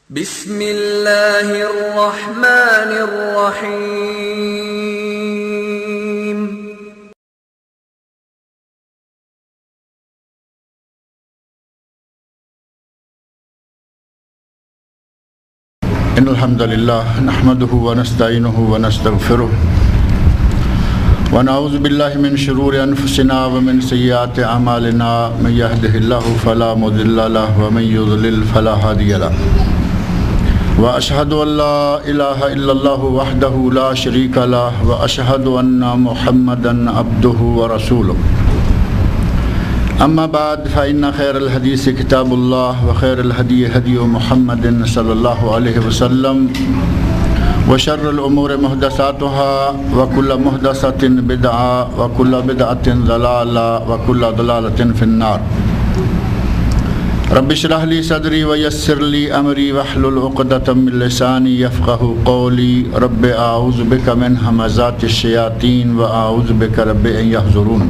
بسم اللہ الرحمن الرحیم۔ ان الحمد للہ نحمده ونستعینه ونستغفره ونعوذ باللہ من شرور انفسنا ومن سیئات اعمالنا من يهده الله فلا مضل له ومن يضلل فلا هادي له واشهد ان لا اله الا الله وحده لا شريك له واشهد ان محمدا عبده ورسوله اما بعد فان خير الحديث كتاب الله وخير الهدي هدي محمد صلى الله عليه وسلم وشر الامور محدثاتها وكل محدثة بدعة وكل بدعة ضلالة وكل ضلالة في النار۔ رب اشرح لي صدري ويسر لي امري واحلل عقدة من لساني يفقهوا قولي رب اعوذ بك من همزات الشياطين واعوذ بك رب ان يحضرون۔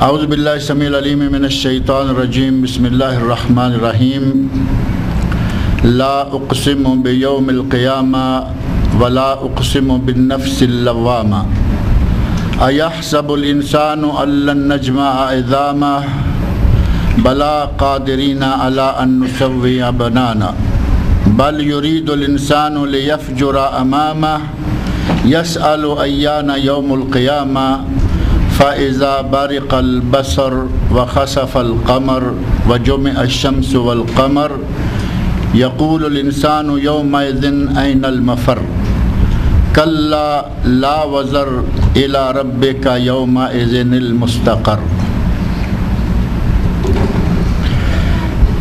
اعوذ باللہ السمیع العلیم من الشیطان الرجیم، بسم اللہ الرحمن الرحیم۔ لا اقسم بیوم القیامہ ولا اقسم بالنفس اللوامہ ایحسب الانسان ان لن نجمع عظامہ بلا قادرین علی ان نسوی بنانہ بل یرید الانسان لیفجر امامہ یسأل ایان یوم القیامہ فَإِذَا بَرِقَ الْبَصَرُ وَخَسَفَ الْقَمَرُ وَجُمِعَ الشَّمْسُ وَالْقَمَرُ يَقُولُ الْإِنسَانُ يَوْمَئِذٍ أَيْنَ الْمَفَرُّ كَلَّا لَا وَزَرَ إِلَى رَبِّكَ يَوْمَئِذٍ الْمُسْتَقَرُّ۔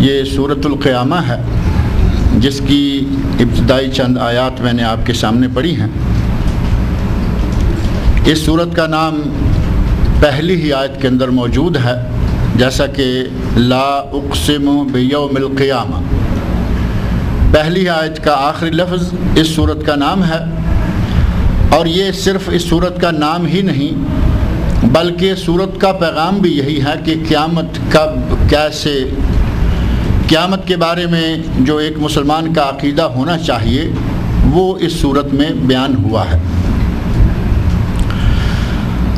یہ سورۃ القیامہ ہے جس کی ابتدائی چند آیات میں نے آپ کے سامنے پڑھی ہیں۔ اس سورت کا نام پہلی ہی آیت کے اندر موجود ہے، جیسا کہ لا اقسم بیوم القیامہ، پہلی آیت کا آخری لفظ اس سورت کا نام ہے۔ اور یہ صرف اس سورت کا نام ہی نہیں بلکہ سورت کا پیغام بھی یہی ہے کہ قیامت کب، کیسے، قیامت کے بارے میں جو ایک مسلمان کا عقیدہ ہونا چاہیے وہ اس سورت میں بیان ہوا ہے۔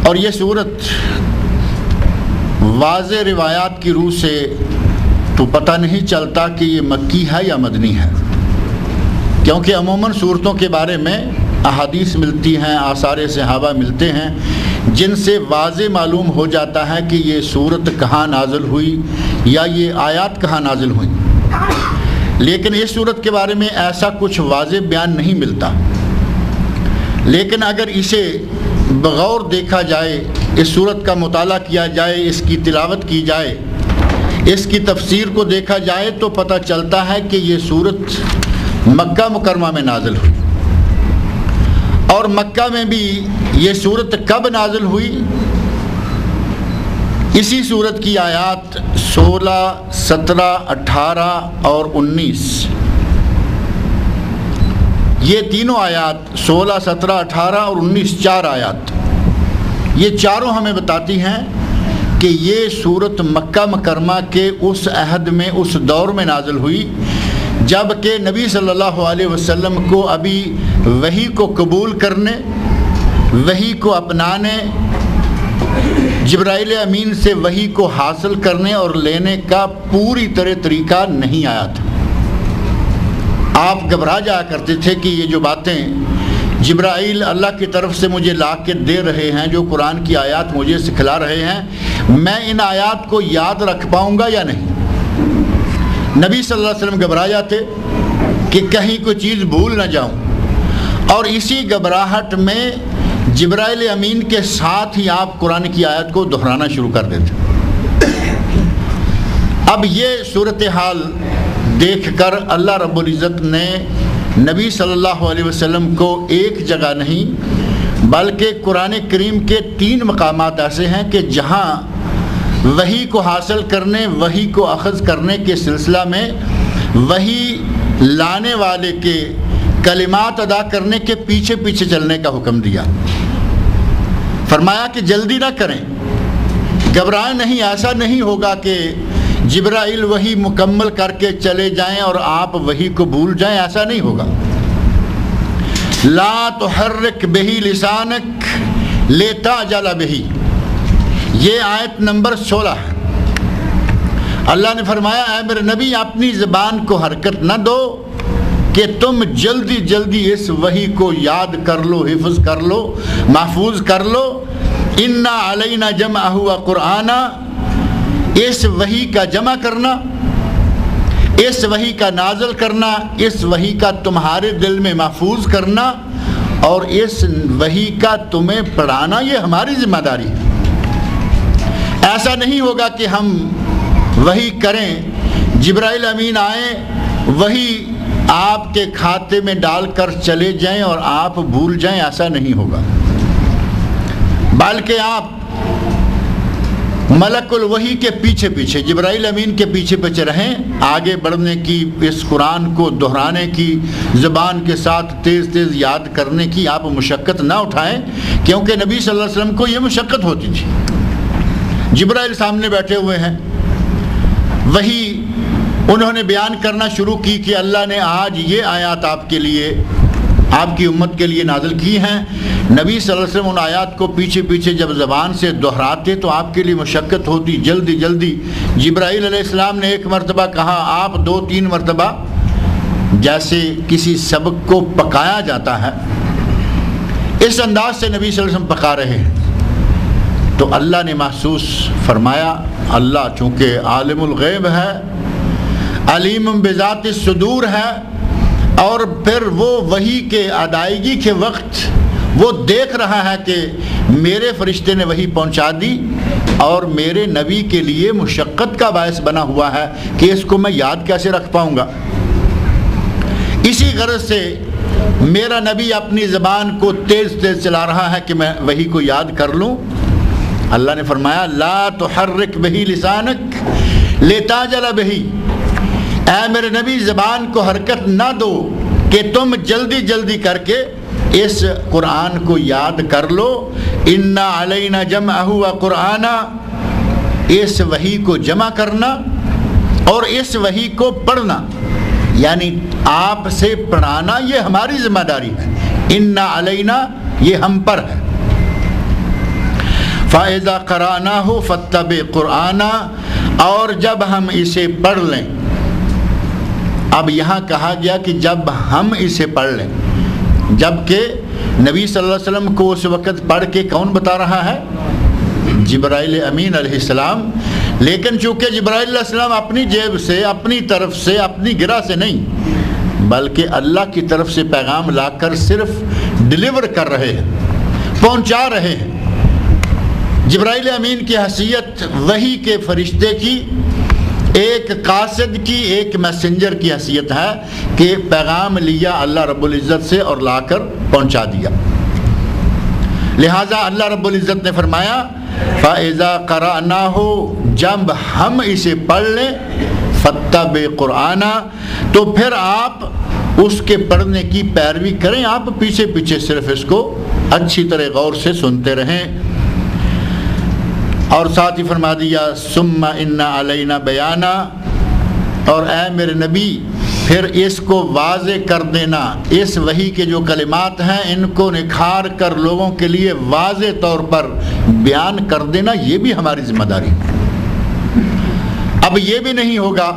اور یہ صورت واضح روایات کی روح سے تو پتہ نہیں چلتا کہ یہ مکی ہے یا مدنی ہے، کیونکہ عموماً صورتوں کے بارے میں احادیث ملتی ہیں، آثار صحابہ ملتے ہیں جن سے واضح معلوم ہو جاتا ہے کہ یہ صورت کہاں نازل ہوئی یا یہ آیات کہاں نازل ہوئی، لیکن اس صورت کے بارے میں ایسا کچھ واضح بیان نہیں ملتا۔ لیکن اگر اسے بغور دیکھا جائے، اس صورت کا مطالعہ کیا جائے، اس کی تلاوت کی جائے، اس کی تفسیر کو دیکھا جائے تو پتہ چلتا ہے کہ یہ صورت مکہ مکرمہ میں نازل ہوئی۔ اور مکہ میں بھی یہ صورت کب نازل ہوئی؟ اسی صورت کی آیات 16، 17، 18 اور 19، یہ تینوں آیات 16، 17، 18 اور 19، چار آیات، یہ چاروں ہمیں بتاتی ہیں کہ یہ صورت مکہ مکرمہ کے اس عہد میں، اس دور میں نازل ہوئی جب کہ نبی صلی اللہ علیہ وسلم کو ابھی وحی کو قبول کرنے، وحی کو اپنانے، جبرائیل امین سے وحی کو حاصل کرنے اور لینے کا پوری طرح طریقہ نہیں آیا تھا۔ آپ گھبرا جایا کرتے تھے کہ یہ جو باتیں جبرائیل اللہ کی طرف سے مجھے لا کے دے رہے ہیں، جو قرآن کی آیات مجھے سکھلا رہے ہیں، میں ان آیات کو یاد رکھ پاؤں گا یا نہیں۔ نبی صلی اللہ علیہ وسلم گھبرا جاتے کہ کہیں کوئی چیز بھول نہ جاؤں، اور اسی گھبراہٹ میں جبرائیل امین کے ساتھ ہی آپ قرآن کی آیات کو دہرانا شروع کر دیتے۔ اب یہ صورتحال دیکھ کر اللہ رب العزت نے نبی صلی اللہ علیہ وسلم کو ایک جگہ نہیں بلکہ قرآن کریم کے 3 مقامات ایسے ہیں کہ جہاں وحی کو حاصل کرنے، وحی کو اخذ کرنے کے سلسلہ میں وحی لانے والے کے کلمات ادا کرنے کے پیچھے پیچھے چلنے کا حکم دیا۔ فرمایا کہ جلدی نہ کریں، گھبرائیں نہیں، ایسا نہیں ہوگا کہ جبرائیل وحی مکمل کر کے چلے جائیں اور آپ وحی کو بھول جائیں، ایسا نہیں ہوگا۔ لا تحرک بہی لسانک لتعجل بہی، یہ آیت نمبر 16 ہے۔ اللہ نے فرمایا اے میرے نبی اپنی زبان کو حرکت نہ دو کہ تم جلدی جلدی اس وحی کو یاد کر لو، حفظ کر لو، محفوظ کر لو۔ انا علینا جمعہ و قرآنا، اس وحی کا جمع کرنا، اس وحی کا نازل کرنا، اس وحی کا تمہارے دل میں محفوظ کرنا اور اس وحی کا تمہیں پڑھانا، یہ ہماری ذمہ داری ہے۔ ایسا نہیں ہوگا کہ ہم وحی کریں، جبرائیل امین آئیں، وحی آپ کے کھاتے میں ڈال کر چلے جائیں اور آپ بھول جائیں، ایسا نہیں ہوگا، بلکہ آپ ملک الوحی کے پیچھے پیچھے، جبرائیل امین کے پیچھے پیچھے رہیں، آگے بڑھنے کی، اس قرآن کو دہرانے کی، زبان کے ساتھ تیز تیز یاد کرنے کی آپ مشقت نہ اٹھائیں، کیونکہ نبی صلی اللہ علیہ وسلم کو یہ مشقت ہوتی تھی۔ جبرائیل سامنے بیٹھے ہوئے ہیں، وہی انہوں نے بیان کرنا شروع کی کہ اللہ نے آج یہ آیات آپ کے لیے، آپ کی امت کے لیے نازل کی ہیں۔ نبی صلی اللہ علیہ وسلم ان آیات کو پیچھے پیچھے جب زبان سے دہراتے تو آپ کے لیے مشقت ہوتی، جلدی جلدی۔ جبرائیل علیہ السلام نے ایک مرتبہ کہا، آپ 2-3 مرتبہ، جیسے کسی سبق کو پکایا جاتا ہے اس انداز سے نبی صلی اللہ علیہ وسلم پکا رہے ہیں۔ تو اللہ نے محسوس فرمایا، اللہ چونکہ عالم الغیب ہے، علیم بذات الصدور ہے، اور پھر وہ وحی کے ادائیگی کے وقت وہ دیکھ رہا ہے کہ میرے فرشتے نے وحی پہنچا دی اور میرے نبی کے لیے مشقت کا باعث بنا ہوا ہے کہ اس کو میں یاد کیسے رکھ پاؤں گا۔ اسی غرض سے میرا نبی اپنی زبان کو تیز تیز چلا رہا ہے کہ میں وحی کو یاد کر لوں۔ اللہ نے فرمایا لا تحرک بہی لسانک لتعجل بہی، اے میرے نبی زبان کو حرکت نہ دو کہ تم جلدی جلدی کر کے اس قرآن کو یاد کر لو۔ انا علینا جمعہ و قرآنا، اس وحی کو جمع کرنا اور اس وحی کو پڑھنا، یعنی آپ سے پڑھانا یہ ہماری ذمہ داری ہے۔ انا علینا یہ ہم پر ہے۔ فَإِذَا قَرَأْنَاهُ فَاتَّبِعْ قُرْآنَا، اور جب ہم اسے پڑھ لیں، اب یہاں کہا گیا کہ جب ہم اسے پڑھ لیں، جبکہ نبی صلی اللہ علیہ وسلم کو اس وقت پڑھ کے کون بتا رہا ہے؟ جبرائیل امین علیہ السلام۔ لیکن چونکہ جبرائیل علیہ السلام اپنی جیب سے، اپنی طرف سے، اپنی گرہ سے نہیں، بلکہ اللہ کی طرف سے پیغام لا کر صرف ڈیلیور کر رہے ہیں، پہنچا رہے ہیں۔ جبرائیل امین کی حیثیت وحی کے فرشتے کی، ایک قاصد کی، ایک میسنجر کی حیثیت ہے کہ پیغام لیا اللہ رب العزت سے اور لا کر پہنچا دیا۔ لہٰذا اللہ رب العزت نے فرمایا فَإِذَا قَرَأْنَاهُ، جب ہم اسے پڑھ لیں، فَاتَّبِعْ قُرْآنَا، تو پھر آپ اس کے پڑھنے کی پیروی کریں، آپ پیچھے پیچھے صرف اس کو اچھی طرح غور سے سنتے رہیں۔ اور ساتھ ہی فرما دیا ثم ان علینا بیانا، اور اے میرے نبی پھر اس کو واضح کر دینا، اس وحی کے جو کلمات ہیں ان کو نکھار کر لوگوں کے لیے واضح طور پر بیان کر دینا، یہ بھی ہماری ذمہ داری ہے۔ اب یہ بھی نہیں ہوگا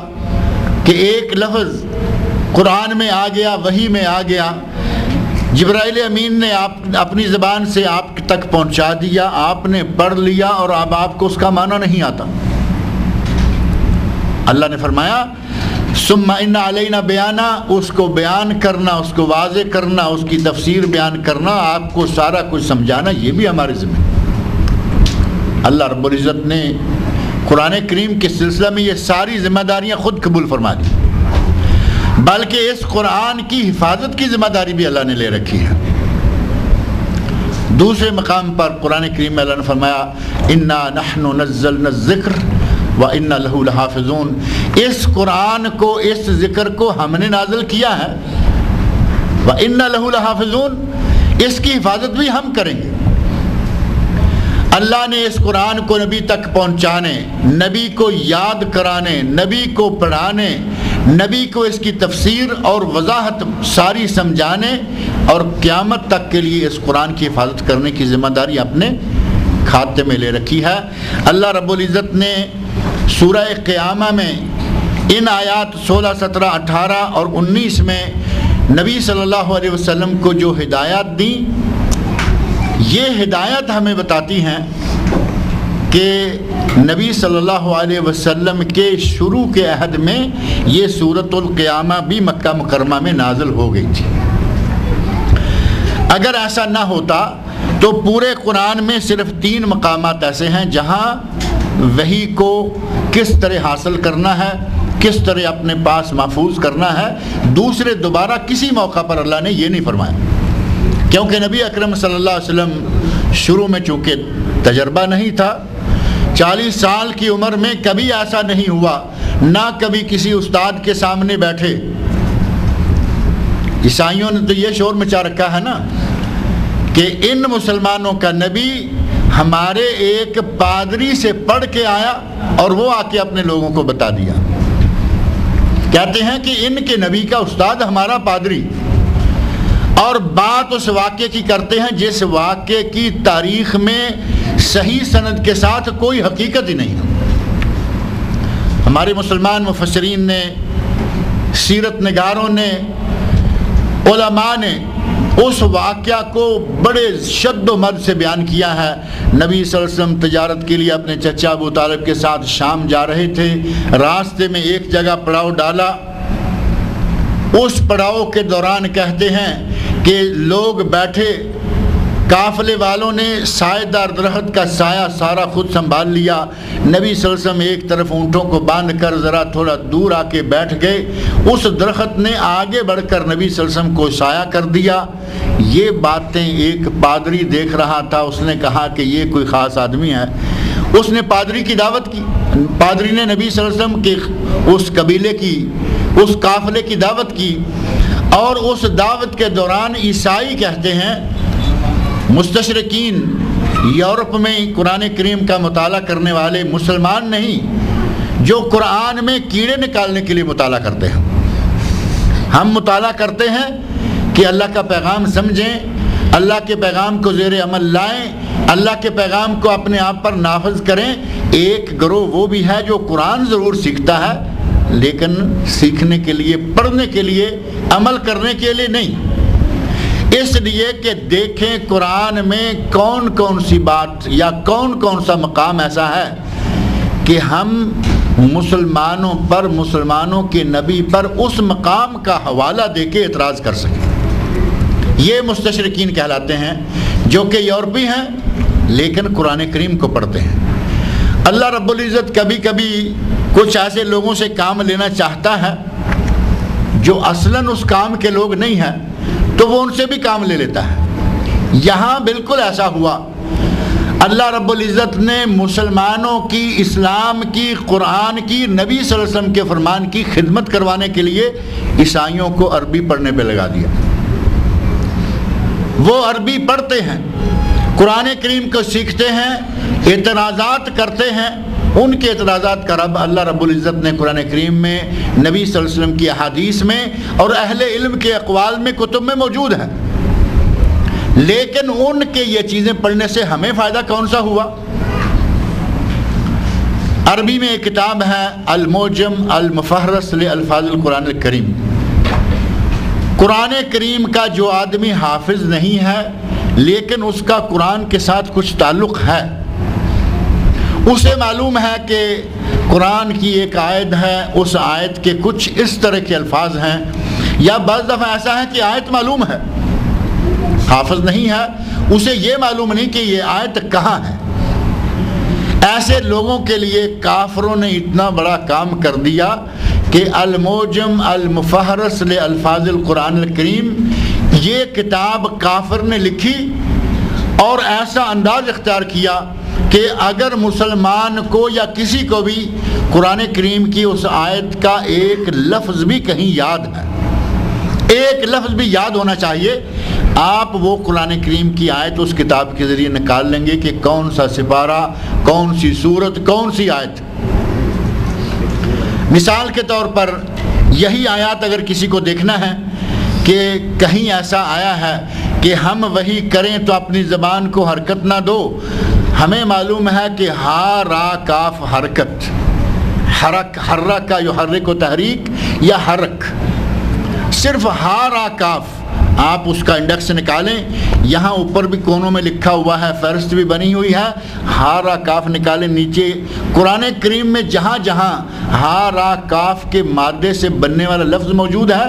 کہ ایک لفظ قرآن میں آ گیا، وحی میں آ گیا، جبرائیل امین نے اپنی زبان سے آپ تک پہنچا دیا، آپ نے پڑھ لیا اور اب آپ کو اس کا معنی نہیں آتا۔ اللہ نے فرمایا ثم ان علینا بیانا، اس کو بیان کرنا، اس کو واضح کرنا، اس کی تفسیر بیان کرنا، آپ کو سارا کچھ سمجھانا، یہ بھی ہماری ذمہ ہے۔ اللہ رب العزت نے قرآن کریم کے سلسلہ میں یہ ساری ذمہ داریاں خود قبول فرما دی، بلکہ اس قرآن کی حفاظت کی ذمہ داری بھی اللہ نے لے رکھی ہے۔ دوسرے مقام پر قرآن کریم میں اللہ نے فرمایا انا نحن نزلنا الذکر وَإِنَّ لَهُ لَحَافِظُونَ، اس قرآن کو، اس ذکر کو ہم نے نازل کیا ہے، وَإِنَّ لَهُ لَحَافِظُونَ، اس کی حفاظت بھی ہم کریں گے۔ اللہ نے اس قرآن کو نبی تک پہنچانے، نبی کو یاد کرانے، نبی کو پڑھانے، نبی کو اس کی تفسیر اور وضاحت ساری سمجھانے اور قیامت تک کے لیے اس قرآن کی حفاظت کرنے کی ذمہ داری اپنے کھاتے میں لے رکھی ہے۔ اللہ رب العزت نے سورہ قیامہ میں ان آیات 16، 17، 18 اور 19 میں نبی صلی اللہ علیہ وسلم کو جو ہدایات دیں، یہ ہدایت ہمیں بتاتی ہیں کہ نبی صلی اللہ علیہ وسلم کے شروع کے عہد میں یہ سورۃ القیامہ بھی مکہ مکرمہ میں نازل ہو گئی تھی۔ اگر ایسا نہ ہوتا تو پورے قرآن میں صرف 3 مقامات ایسے ہیں جہاں وحی کو کس طرح حاصل کرنا ہے، کس طرح اپنے پاس محفوظ کرنا ہے، دوسرے دوبارہ کسی موقع پر اللہ نے یہ نہیں فرمایا، کیونکہ نبی اکرم صلی اللہ علیہ وسلم شروع میں چونکہ تجربہ نہیں تھا، 40 سال کی عمر میں کبھی ایسا نہیں ہوا، نہ کبھی کسی استاد کے سامنے بیٹھے۔ عیسائیوں نے تو یہ شور مچا رکھا ہے نا کہ ان مسلمانوں کا نبی ہمارے ایک پادری سے پڑھ کے آیا اور وہ آ کے اپنے لوگوں کو بتا دیا۔ کہتے ہیں کہ ان کے نبی کا استاد ہمارا پادری، اور بات اس واقعے کی کرتے ہیں جس واقعے کی تاریخ میں صحیح سند کے ساتھ کوئی حقیقت ہی نہیں ہے۔ ہمارے مسلمان مفسرین نے، سیرت نگاروں نے، علماء نے اس واقعہ کو بڑے شد و مد سے بیان کیا ہے۔ نبی صلی اللہ علیہ وسلم تجارت کے لیے اپنے چچا ابو طالب کے ساتھ شام جا رہے تھے، راستے میں ایک جگہ پڑاؤ ڈالا، اس پڑاؤ کے دوران کہتے ہیں کہ لوگ بیٹھے، قافلے والوں نے سایہ دار درخت کا سایہ سارا خود سنبھال لیا، نبی صلی اللہ علیہ وسلم ایک طرف اونٹوں کو باندھ کر ذرا تھوڑا دور آ کے بیٹھ گئے، اس درخت نے آگے بڑھ کر نبی صلی اللہ علیہ وسلم کو سایہ کر دیا۔ یہ باتیں ایک پادری دیکھ رہا تھا، اس نے کہا کہ یہ کوئی خاص آدمی ہے، اس نے پادری کی دعوت کی، پادری نے نبی صلی اللہ علیہ وسلم کے اس قبیلے کی، اس قافلے کی دعوت کی، اور اس دعوت کے دوران عیسائی کہتے ہیں، مستشرقین یورپ میں قرآن کریم کا مطالعہ کرنے والے مسلمان نہیں، جو قرآن میں کیڑے نکالنے کے لیے مطالعہ کرتے ہیں۔ ہم مطالعہ کرتے ہیں کہ اللہ کا پیغام سمجھیں، اللہ کے پیغام کو زیر عمل لائیں، اللہ کے پیغام کو اپنے آپ پر نافذ کریں۔ ایک گروہ وہ بھی ہے جو قرآن ضرور سیکھتا ہے لیکن سیکھنے کے لیے، پڑھنے کے لیے، عمل کرنے کے لیے نہیں، اس لیے کہ دیکھیں قرآن میں کون کون سی بات یا کون کون سا مقام ایسا ہے کہ ہم مسلمانوں پر، مسلمانوں کے نبی پر اس مقام کا حوالہ دے کے اعتراض کر سکیں۔ یہ مستشرقین کہلاتے ہیں، جو کہ یورپی ہیں لیکن قرآن کریم کو پڑھتے ہیں۔ اللہ رب العزت کبھی کبھی کچھ ایسے لوگوں سے کام لینا چاہتا ہے جو اصلاً اس کام کے لوگ نہیں ہیں، تو وہ ان سے بھی کام لے لیتا ہے۔ یہاں بالکل ایسا ہوا، اللہ رب العزت نے مسلمانوں کی، اسلام کی، قرآن کی، نبی صلی اللہ علیہ وسلم کے فرمان کی خدمت کروانے کے لیے عیسائیوں کو عربی پڑھنے پہ لگا دیا۔ وہ عربی پڑھتے ہیں، قرآن کریم کو سیکھتے ہیں، اعتراضات کرتے ہیں، ان کے اعتراضات کا رب اللہ رب العزت نے قرآن کریم میں، نبی صلی اللہ علیہ وسلم کی احادیث میں اور اہل علم کے اقوال میں، کتب میں موجود ہے۔ لیکن ان کے یہ چیزیں پڑھنے سے ہمیں فائدہ کون سا ہوا؟ عربی میں ایک کتاب ہے المعجم المفہرس لالفاظ القرآن الکریم۔ قرآن کریم کا جو آدمی حافظ نہیں ہے لیکن اس کا قرآن کے ساتھ کچھ تعلق ہے، اسے معلوم ہے کہ قرآن کی ایک آیت ہے، اس آیت کے کچھ اس طرح کے الفاظ ہیں، یا بعض دفعہ ایسا ہے کہ آیت معلوم ہے، حافظ نہیں ہے، اسے یہ معلوم نہیں کہ یہ آیت کہاں ہے۔ ایسے لوگوں کے لیے کافروں نے اتنا بڑا کام کر دیا کہ المعجم المفہرس لالفاظ القرآن الکریم، یہ کتاب کافر نے لکھی اور ایسا انداز اختیار کیا کہ اگر مسلمان کو یا کسی کو بھی قرآن کریم کی اس آیت کا ایک لفظ بھی کہیں یاد ہے، ایک لفظ بھی یاد ہونا چاہیے، آپ وہ قرآن کریم کی آیت اس کتاب کے ذریعے نکال لیں گے کہ کون سا سپارہ، کون سی سورت، کون سی آیت۔ مثال کے طور پر یہی آیات اگر کسی کو دیکھنا ہے کہ کہیں ایسا آیا ہے کہ ہم وہی کریں تو اپنی زبان کو حرکت نہ دو، ہمیں معلوم ہے کہ ہا را کاف حرکت، حرک کا یحرک و تحریک یا حرک، صرف ہا را کاف آپ اس کا انڈیکس نکالیں، یہاں اوپر بھی کونوں میں لکھا ہوا ہے، فہرست بھی بنی ہوئی ہے، ہا را کاف نکالیں، نیچے قرآن کریم میں جہاں جہاں ہا را کاف کے مادے سے بننے والا لفظ موجود ہے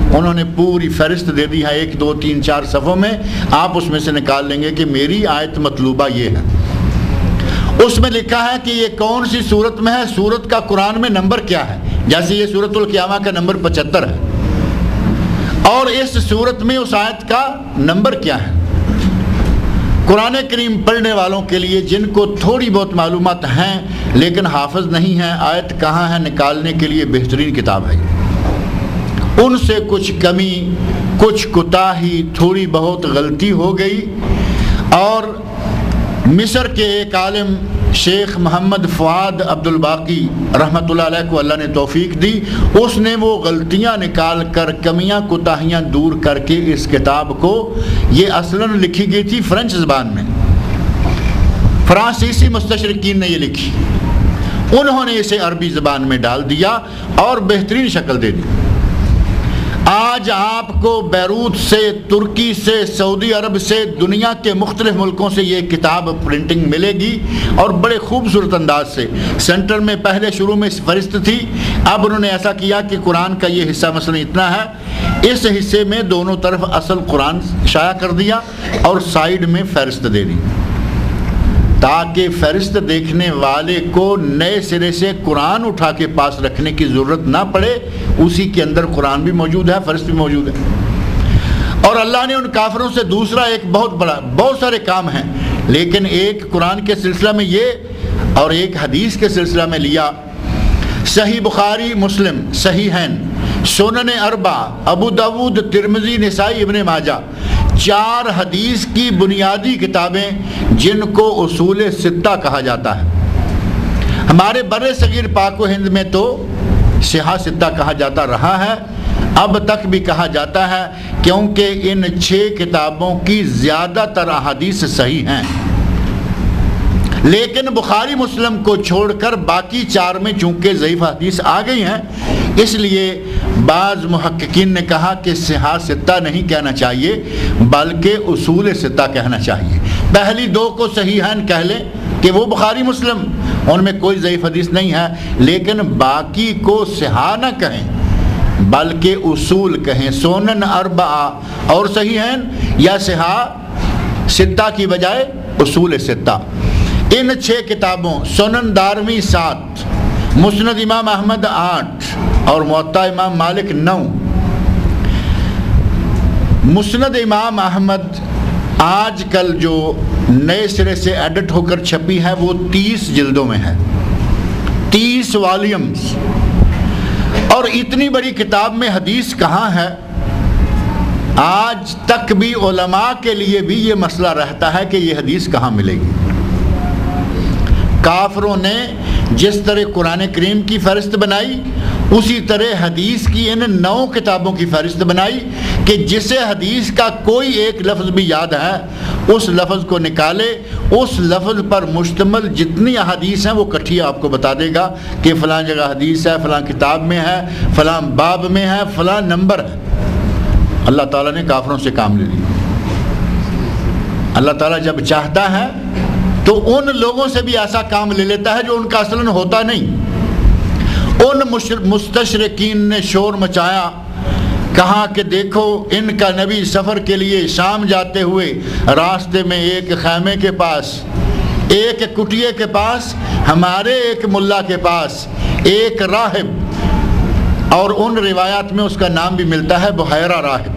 انہوں نے پوری فہرست دے دی ہے 1 2 3 4 صفحوں میں، آپ اس میں سے نکال لیں گے کہ میری آیت مطلوبہ یہ ہے۔ اس میں لکھا ہے کہ یہ کون سی صورت میں ہے، صورت کا قرآن میں نمبر کیا ہے، جیسے یہ سورۃ القیامہ کا نمبر 75 ہے، اور اس صورت میں اس آیت کا نمبر کیا ہے۔ قرآن کریم پڑھنے والوں کے لیے جن کو تھوڑی بہت معلومات ہیں لیکن حافظ نہیں ہیں، آیت کہاں ہے نکالنے کے لیے بہترین کتاب ہے۔ ان سے کچھ کمی، کچھ کوتاہی، تھوڑی بہت غلطی ہو گئی، اور مصر کے ایک عالم شیخ محمد فؤاد عبد الباقی رحمۃ اللہ علیہ کو اللہ نے توفیق دی، اس نے وہ غلطیاں نکال کر، کمیاں کوتاہیاں دور کر کے اس کتاب کو، یہ اصلاً لکھی گئی تھی فرینچ زبان میں، فرانسیسی مستشرقین نے یہ لکھی، انہوں نے اسے عربی زبان میں ڈال دیا اور بہترین شکل دے دی۔ آج آپ کو بیروت سے، ترکی سے، سعودی عرب سے، دنیا کے مختلف ملکوں سے یہ کتاب پرنٹنگ ملے گی، اور بڑے خوبصورت انداز سے۔ سینٹر میں پہلے شروع میں فہرست تھی، اب انہوں نے ایسا کیا کہ قرآن کا یہ حصہ مثلا اتنا ہے، اس حصے میں دونوں طرف اصل قرآن شائع کر دیا اور سائیڈ میں فہرست دے دی، تاکہ فہرست دیکھنے والے کو نئے سرے سے قرآن اٹھا کے پاس رکھنے کی ضرورت نہ پڑے، اسی کے اندر قرآن بھی موجود ہے، فہرست بھی موجود ہے۔ اور اللہ نے ان کافروں سے دوسرا ایک بہت سارے کام ہیں، لیکن ایک قرآن کے سلسلہ میں یہ اور ایک حدیث کے سلسلہ میں لیا۔ صحیح بخاری، مسلم، صحیحین، سنن اربع، ابو داود، ترمذی، نسائی، ابن ماجہ، 4 حدیث کی بنیادی کتابیں جن کو اصول 6 کہا جاتا ہے۔ ہمارے بر صغیر پاک و ہند میں تو صحاح 6 کہا جاتا رہا ہے، اب تک بھی کہا جاتا ہے، کیونکہ ان 6 کتابوں کی زیادہ تر احادیث صحیح ہیں، لیکن بخاری مسلم کو چھوڑ کر باقی 4 میں چونکہ ضعیف حدیث آ گئی ہیں، اس لیے بعض محققین نے کہا کہ صحاح 6 نہیں کہنا چاہیے بلکہ اصول 6 کہنا چاہیے۔ پہلی 2 کو صحیحین کہہ لیں کہ وہ بخاری مسلم، ان میں کوئی ضعیف حدیث نہیں ہے، لیکن باقی کو صحاح نہ کہیں بلکہ اصول کہیں، سنن اربعہ اور صحیحین، یا صحاح 6 کی بجائے اصول 6۔ ان 6 کتابوں، سنن دارمی 7، مسند امام احمد 8 اور موطا امام مالک 9۔ مسند امام احمد آج کل جو نئے سرے سے ایڈٹ ہو کر چھپی ہے وہ 30 جلدوں میں ہے، 30 والیومز، اور اتنی بڑی کتاب میں حدیث کہاں ہے؟ آج تک بھی علماء کے لیے بھی یہ مسئلہ رہتا ہے کہ یہ حدیث کہاں ملے گی۔ کافروں نے جس طرح قرآن کریم کی فہرست بنائی، اسی طرح حدیث کی ان 9 کتابوں کی فہرست بنائی کہ جسے حدیث کا کوئی ایک لفظ بھی یاد ہے اس لفظ کو نکالے، اس لفظ پر مشتمل جتنی احادیث ہیں وہ کٹھی آپ کو بتا دے گا کہ فلاں جگہ حدیث ہے، فلاں کتاب میں ہے، فلاں باب میں ہے، فلاں نمبر ہے۔ اللہ تعالیٰ نے کافروں سے کام لے لیا۔ اللہ تعالیٰ جب چاہتا ہے تو ان لوگوں سے بھی ایسا کام لے لیتا ہے جو ان کا اصلاً ہوتا نہیں۔ ان مستشرقین نے شور مچایا، کہا کہ دیکھو ان کا نبی سفر کے لیے شام جاتے ہوئے راستے میں ایک خیمے کے پاس، ایک کٹیے کے پاس، ہمارے ایک ملا کے پاس ایک راہب، اور ان روایات میں اس کا نام بھی ملتا ہے بحیرہ راہب،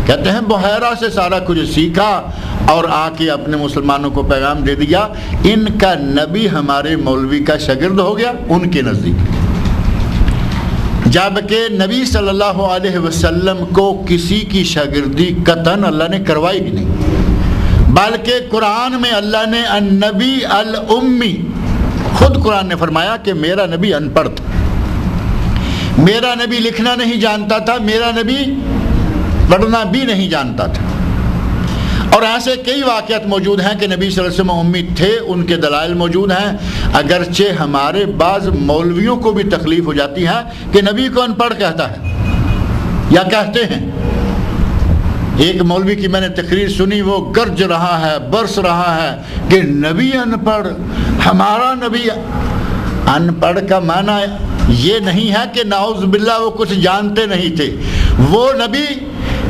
کہتے ہیں بحیرہ سے سارا کچھ سیکھا اور آ کے اپنے مسلمانوں کو پیغام دے دیا۔ ان کا نبی ہمارے مولوی کا شاگرد ہو گیا ان کے نزدیک۔ جبکہ نبی صلی اللہ علیہ وسلم کو کسی کی شاگردی قطعاً اللہ نے کروائی ہی نہیں، بلکہ قرآن میں اللہ نے النبی الامی، خود قرآن نے فرمایا کہ میرا نبی ان پڑھ تھا، میرا نبی لکھنا نہیں جانتا تھا، میرا نبی پڑھنا بھی نہیں جانتا تھا۔ اور ایسے کئی واقعات موجود ہیں کہ نبی صلی اللہ علیہ وسلم امی تھے، ان کے دلائل موجود ہیں، اگرچہ ہمارے بعض مولویوں کو بھی تکلیف ہو جاتی ہے کہ نبی کو ان پڑھ کہتا ہے یا کہتے ہیں۔ ایک مولوی کی میں نے تقریر سنی، وہ گرج رہا ہے، برس رہا ہے کہ نبی ان پڑھ، ہمارا نبی ان پڑھ کا معنی یہ نہیں ہے کہ نعوذ باللہ وہ کچھ جانتے نہیں تھے۔ وہ نبی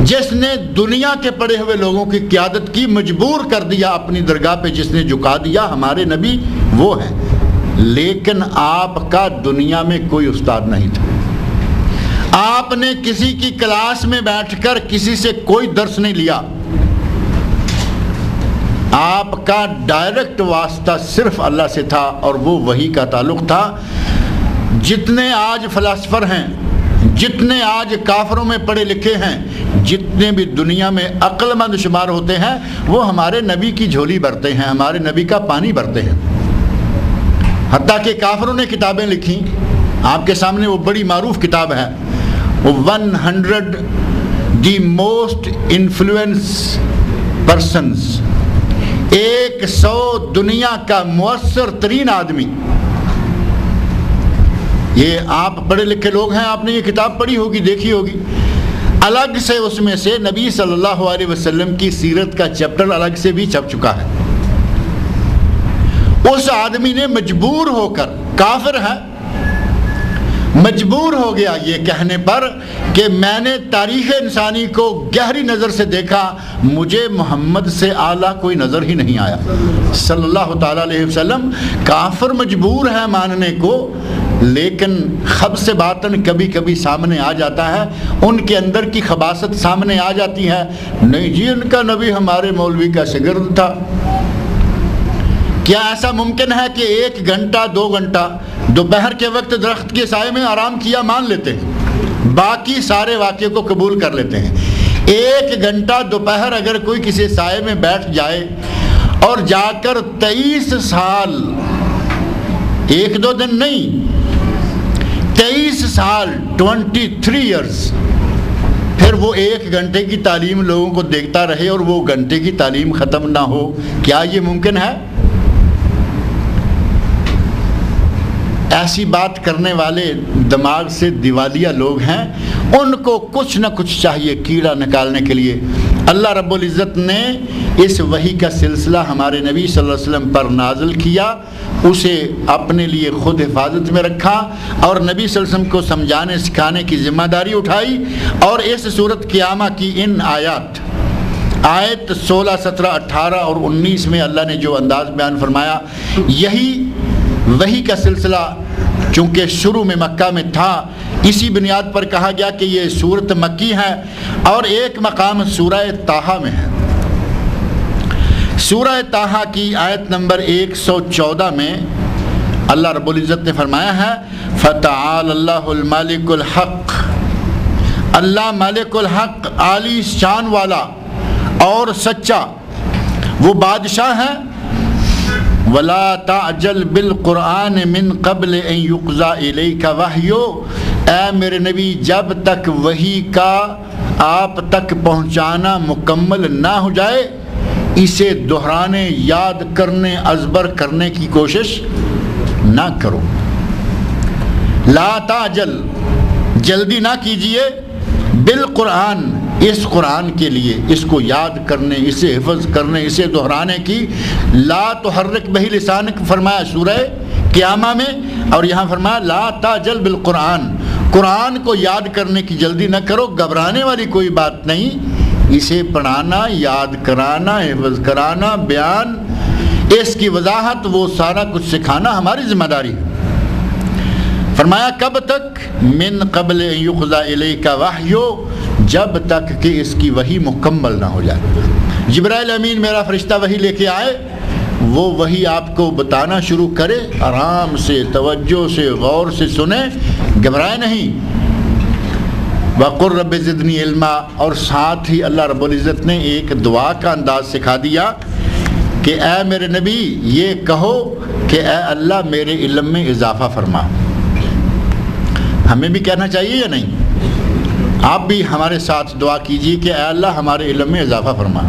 جس نے دنیا کے پڑے ہوئے لوگوں کی قیادت کی، مجبور کر دیا اپنی درگاہ پہ، جس نے جھکا دیا، ہمارے نبی وہ ہیں۔ لیکن آپ کا دنیا میں کوئی استاد نہیں تھا، آپ نے کسی کی کلاس میں بیٹھ کر کسی سے کوئی درس نہیں لیا، آپ کا ڈائریکٹ واسطہ صرف اللہ سے تھا اور وہ وحی کا تعلق تھا۔ جتنے آج فلاسفر ہیں، جتنے آج کافروں میں پڑھے لکھے ہیں، جتنے بھی دنیا میں عقل مند شمار ہوتے ہیں، وہ ہمارے نبی کی جھولی بھرتے ہیں، ہمارے نبی کا پانی بھرتے ہیں۔ حتیٰ کہ کافروں نے کتابیں لکھی، آپ کے سامنے وہ بڑی معروف کتاب ہے، وہ 100 دی موسٹ انفلوئنس پرسنز، 100 دنیا کا مؤثر ترین آدمی۔ یہ آپ پڑھے لکھے لوگ ہیں، آپ نے یہ کتاب پڑھی ہوگی، دیکھی ہوگی۔ الگ سے اس میں سے نبی صلی اللہ علیہ وسلم کی سیرت کا چیپٹر الگ سے بھی چھپ چکا ہے۔ اس آدمی نے مجبور ہو کر، کافر ہے، مجبور ہو گیا یہ کہنے پر کہ میں نے تاریخ انسانی کو گہری نظر سے دیکھا، مجھے محمد سے اعلیٰ کوئی نظر ہی نہیں آیا صلی اللہ تعالیٰ علیہ وسلم۔ کافر مجبور ہے ماننے کو، لیکن خب سے باطن کبھی کبھی سامنے آ جاتا ہے، ان کے اندر کی خباثت سامنے آ جاتی ہے، نہیں جی ان کا نبی ہمارے مولوی کا شاگرد تھا۔ کیا ایسا ممکن ہے کہ 1 گھنٹہ 2 گھنٹہ دوپہر کے وقت درخت کے سائے میں آرام کیا مان لیتے ہیں، باقی سارے واقعے کو قبول کر لیتے ہیں؟ 1 گھنٹہ دوپہر اگر کوئی کسی سائے میں بیٹھ جائے اور جا کر 23 سال، 1-2 دن نہیں، 23 سال 23 ایئرز، پھر وہ 1 گھنٹے کی تعلیم لوگوں کو دیکھتا رہے اور وہ گھنٹے کی تعلیم ختم نہ ہو، کیا یہ ممکن ہے؟ ایسی بات کرنے والے دماغ سے دیوالیہ لوگ ہیں، ان کو کچھ نہ کچھ چاہیے کیڑا نکالنے کے لیے۔ اللہ رب العزت نے اس وحی کا سلسلہ ہمارے نبی صلی اللہ علیہ وسلم پر نازل کیا، اسے اپنے لیے خود حفاظت میں رکھا اور نبی صلی اللہ علیہ وسلم کو سمجھانے سکھانے کی ذمہ داری اٹھائی۔ اور اس سورۃ قیامہ کی ان آیت 16، 17، 18 اور 19 میں اللہ نے جو انداز بیان فرمایا، یہی وحی کا سلسلہ چونکہ شروع میں مکہ میں تھا، اسی بنیاد پر کہا گیا کہ یہ سورت مکی ہے۔ اور ایک مقام سورہ طٰہٰ میں ہے، سورہ طٰہٰ کی آیت نمبر 114 میں اللہ رب العزت نے فرمایا ہے، فَتَعَالَ اللَّهُ الْمَالِكُ الْحَقِّ، اللہ مالک الحق، عالی شان والا اور سچا وہ بادشاہ ہے۔ وَلَا تَعْجَلْ بِالْقُرْآنِ مِنْ قَبْلِ أَنْ يُقْضَى إِلَيْكَ وَحْيُهُ، اے میرے نبی جب تک وحی کا آپ تک پہنچانا مکمل نہ ہو جائے، اسے دہرانے، یاد کرنے، ازبر کرنے کی کوشش نہ کرو۔ لا تعجل، جلدی نہ کیجئے، بالقرآن، اس قرآن کے لیے، اس کو یاد کرنے، اسے حفظ کرنے، اسے دہرانے کی۔ لا تحرک بہ لسانک فرمایا سورہ قیامہ میں، اور یہاں فرمایا لا تعجل بالقرآن، قرآن کو یاد کرنے کی جلدی نہ کرو، گھبرانے والی کوئی بات نہیں، اسے پڑھانا، یاد کرانا، حفظ کرانا، بیان، اس کی وضاحت، وہ سارا کچھ سکھانا ہماری ذمہ داری ہے۔ فرمایا کب تک؟ من قبل ان یقضى الیک وحی، جب تک کہ اس کی وحی مکمل نہ ہو جائے۔ جبرائیل امین میرا فرشتہ وحی لے کے آئے، وہ وحی آپ کو بتانا شروع کرے، آرام سے، توجہ سے، غور سے سنیں، گھبرائے نہیں۔ وَقُلْ رَبِّ زِدْنِي عِلْمًا، اور ساتھ ہی اللہ رب العزت نے ایک دعا کا انداز سکھا دیا کہ اے میرے نبی یہ کہو کہ اے اللہ میرے علم میں اضافہ فرما۔ ہمیں بھی کہنا چاہیے یا نہیں؟ آپ بھی ہمارے ساتھ دعا کیجیے کہ اے اللہ ہمارے علم میں اضافہ فرما۔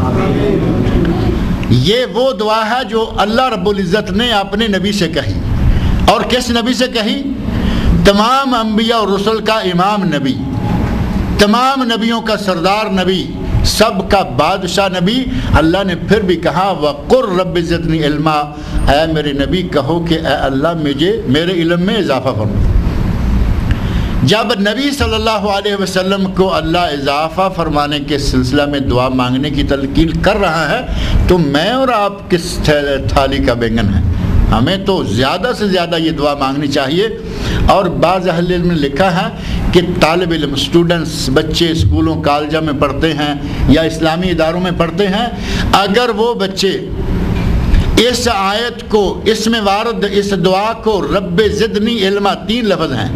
یہ وہ دعا ہے جو اللہ رب العزت نے اپنے نبی سے کہی، اور کس نبی سے کہی؟ تمام انبیاء اور رسل کا امام نبی، تمام نبیوں کا سردار نبی، سب کا بادشاہ نبی۔ اللہ نے پھر بھی کہا وَقُلْ رَبِّ زِدْنِي عِلْمًا، اے میرے نبی کہو کہ اے اللہ مجھے میرے علم میں اضافہ فرما۔ جب نبی صلی اللہ علیہ وسلم کو اللہ اضافہ فرمانے کے سلسلہ میں دعا مانگنے کی تلقین کر رہا ہے تو میں اور آپ کس تھالی کا بینگن ہیں؟ ہمیں تو زیادہ سے زیادہ یہ دعا مانگنی چاہیے۔ اور بعض اہل علم نے لکھا ہے کہ طالب علم، اسٹوڈنٹس، بچے اسکولوں کالجوں میں پڑھتے ہیں یا اسلامی اداروں میں پڑھتے ہیں، اگر وہ بچے اس آیت کو، اس میں وارد اس دعا کو رب زدنی علما، 3 لفظ ہیں،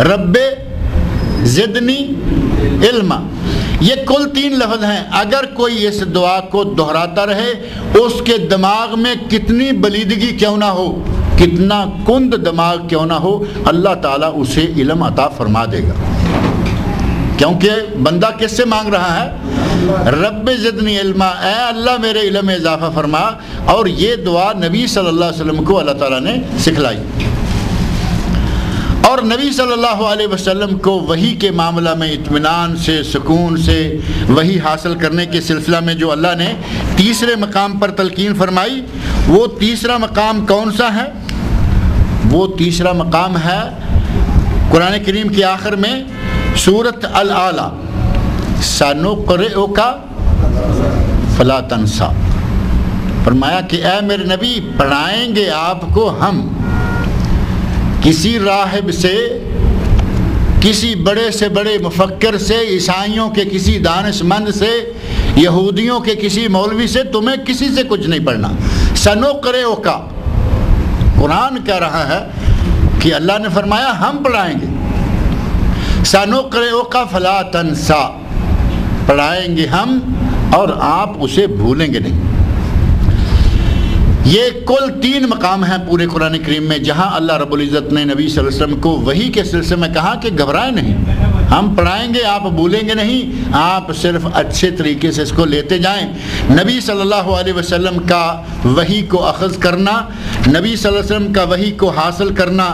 رب زدنی علما، یہ کل 3 لفظ ہیں، اگر کوئی اس دعا کو دہراتا رہے اس کے دماغ میں کتنی بلیدگی کیوں نہ ہو، کتنا کند دماغ کیوں نہ ہو، اللہ تعالیٰ اسے علم عطا فرما دے گا۔ کیونکہ بندہ کس سے مانگ رہا ہے؟ رب زدنی علما، اے اللہ میرے علم میں اضافہ فرما۔ اور یہ دعا نبی صلی اللہ علیہ وسلم کو اللہ تعالیٰ نے سکھلائی، اور نبی صلی اللہ علیہ وسلم کو وحی کے معاملہ میں اطمینان سے، سکون سے وحی حاصل کرنے کے سلسلہ میں جو اللہ نے تیسرے مقام پر تلقین فرمائی، وہ تیسرا مقام کون سا ہے؟ وہ تیسرا مقام ہے قرآن کریم کے آخر میں سورۃ الاعلیٰ، سَنُقْرِئُكَ فَلَا تَنْسَى، فرمایا کہ اے میرے نبی پڑھائیں گے آپ کو ہم، کسی راہب سے، کسی بڑے سے بڑے مفکر سے، عیسائیوں کے کسی دانش مند سے، یہودیوں کے کسی مولوی سے، تمہیں کسی سے کچھ نہیں پڑھنا۔ سَنُقْرِئُكَ، قرآن کہہ رہا ہے کہ اللہ نے فرمایا ہم پڑھائیں گے، سَنُقْرِئُكَ فَلَا تَنْسَى، پڑھائیں گے ہم اور آپ اسے بھولیں گے نہیں۔ یہ کل 3 مقام ہیں پورے قرآن کریم میں جہاں اللہ رب العزت نے نبی صلی اللہ علیہ وسلم کو وحی کے سلسلے میں کہا کہ گھبرائیں نہیں، ہم پڑھائیں گے، آپ بھولیں گے نہیں، آپ صرف اچھے طریقے سے اس کو لیتے جائیں۔ نبی صلی اللہ علیہ وسلم کا وحی کو اخذ کرنا، نبی صلی اللہ علیہ وسلم کا وحی کو حاصل کرنا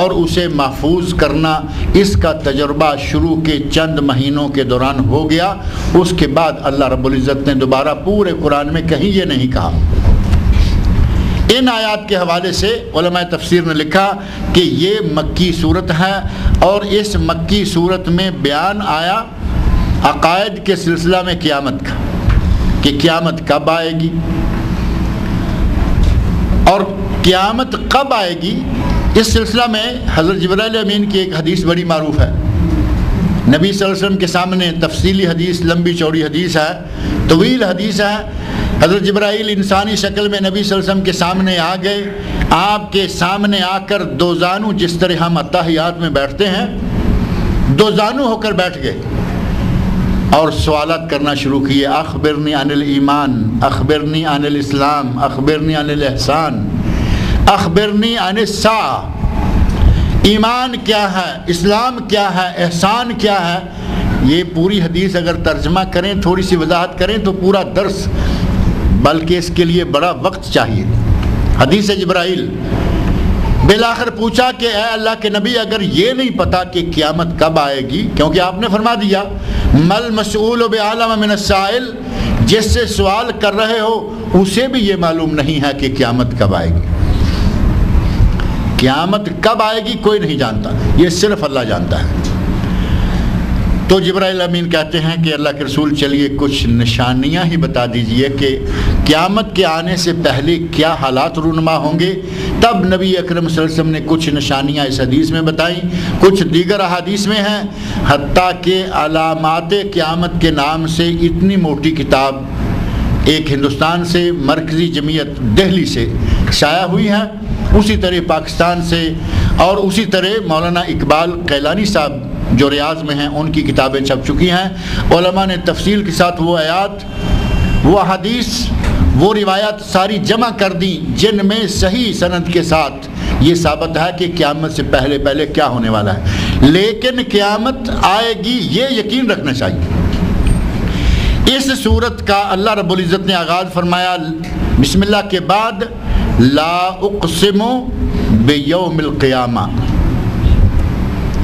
اور اسے محفوظ کرنا، اس کا تجربہ شروع کے چند مہینوں کے دوران ہو گیا۔ اس کے بعد اللہ رب العزت نے دوبارہ پورے قرآن میں کہیں یہ نہیں کہا۔ ان آیات کے حوالے سے علماء تفسیر نے لکھا کہ یہ مکی صورت ہے، اور اس مکی صورت میں بیان آیا عقائد کے سلسلہ میں قیامت کا، کہ قیامت کب آئے گی اور قیامت کب آئے گی۔ اس سلسلہ میں حضرت جبرائیل امین کی ایک حدیث بڑی معروف ہے، نبی صلی اللہ علیہ وسلم کے سامنے تفصیلی حدیث، لمبی چوڑی حدیث ہے، طویل حدیث ہے۔ حضرت جبرائیل انسانی شکل میں نبی صلی اللہ علیہ وسلم کے سامنے آ گئے، آپ کے سامنے آ کر دو زانو، جس طرح ہم اتحیات میں بیٹھتے ہیں، دو زانو ہو کر بیٹھ گئے اور سوالات کرنا شروع کیے، اخبرنی عن الایمان، اخبرنی عن الاسلام، اخبرنی عن الاحسان، اخبرنی عن الساعہ، ایمان کیا ہے، اسلام کیا ہے، احسان کیا ہے۔ یہ پوری حدیث اگر ترجمہ کریں، تھوڑی سی وضاحت کریں تو پورا درس، بلکہ اس کے لیے بڑا وقت چاہیے۔ حدیث جبرائیل بالآخر پوچھا کہ اے اللہ کے نبی، اگر یہ نہیں پتا کہ قیامت کب آئے گی، کیونکہ آپ نے فرما دیا مل مسئول بعلم من السائل، جس سے سوال کر رہے ہو اسے بھی یہ معلوم نہیں ہے کہ قیامت کب آئے گی۔ قیامت کب آئے گی کوئی نہیں جانتا، یہ صرف اللہ جانتا ہے۔ تو جبرائیل امین کہتے ہیں کہ اللہ کے رسول چلیے کچھ نشانیاں ہی بتا دیجئے کہ قیامت کے آنے سے پہلے کیا حالات رونما ہوں گے۔ تب نبی اکرم صلی اللہ علیہ وسلم نے کچھ نشانیاں اس حدیث میں بتائیں، کچھ دیگر احادیث میں ہیں، حتیٰ کہ علامات قیامت کے نام سے اتنی موٹی کتاب ایک ہندوستان سے، مرکزی جمعیت دہلی سے شائع ہوئی ہے، اسی طرح پاکستان سے، اور اسی طرح مولانا اقبال قیلانی صاحب جو ریاض میں ہیں ان کی کتابیں چھپ چکی ہیں. علماء نے تفصیل کے ساتھ وہ آیات، وہ حدیث، وہ روایات ساری جمع کر دیں جن میں صحیح سند کے ساتھ یہ ثابت ہے کہ قیامت سے پہلے پہلے کیا ہونے والا ہے. لیکن قیامت آئے گی یہ یقین رکھنا چاہیے. اس صورت کا اللہ رب العزت نے آغاز فرمایا بسم اللہ کے بعد لا اقسم بیوم القیامہ.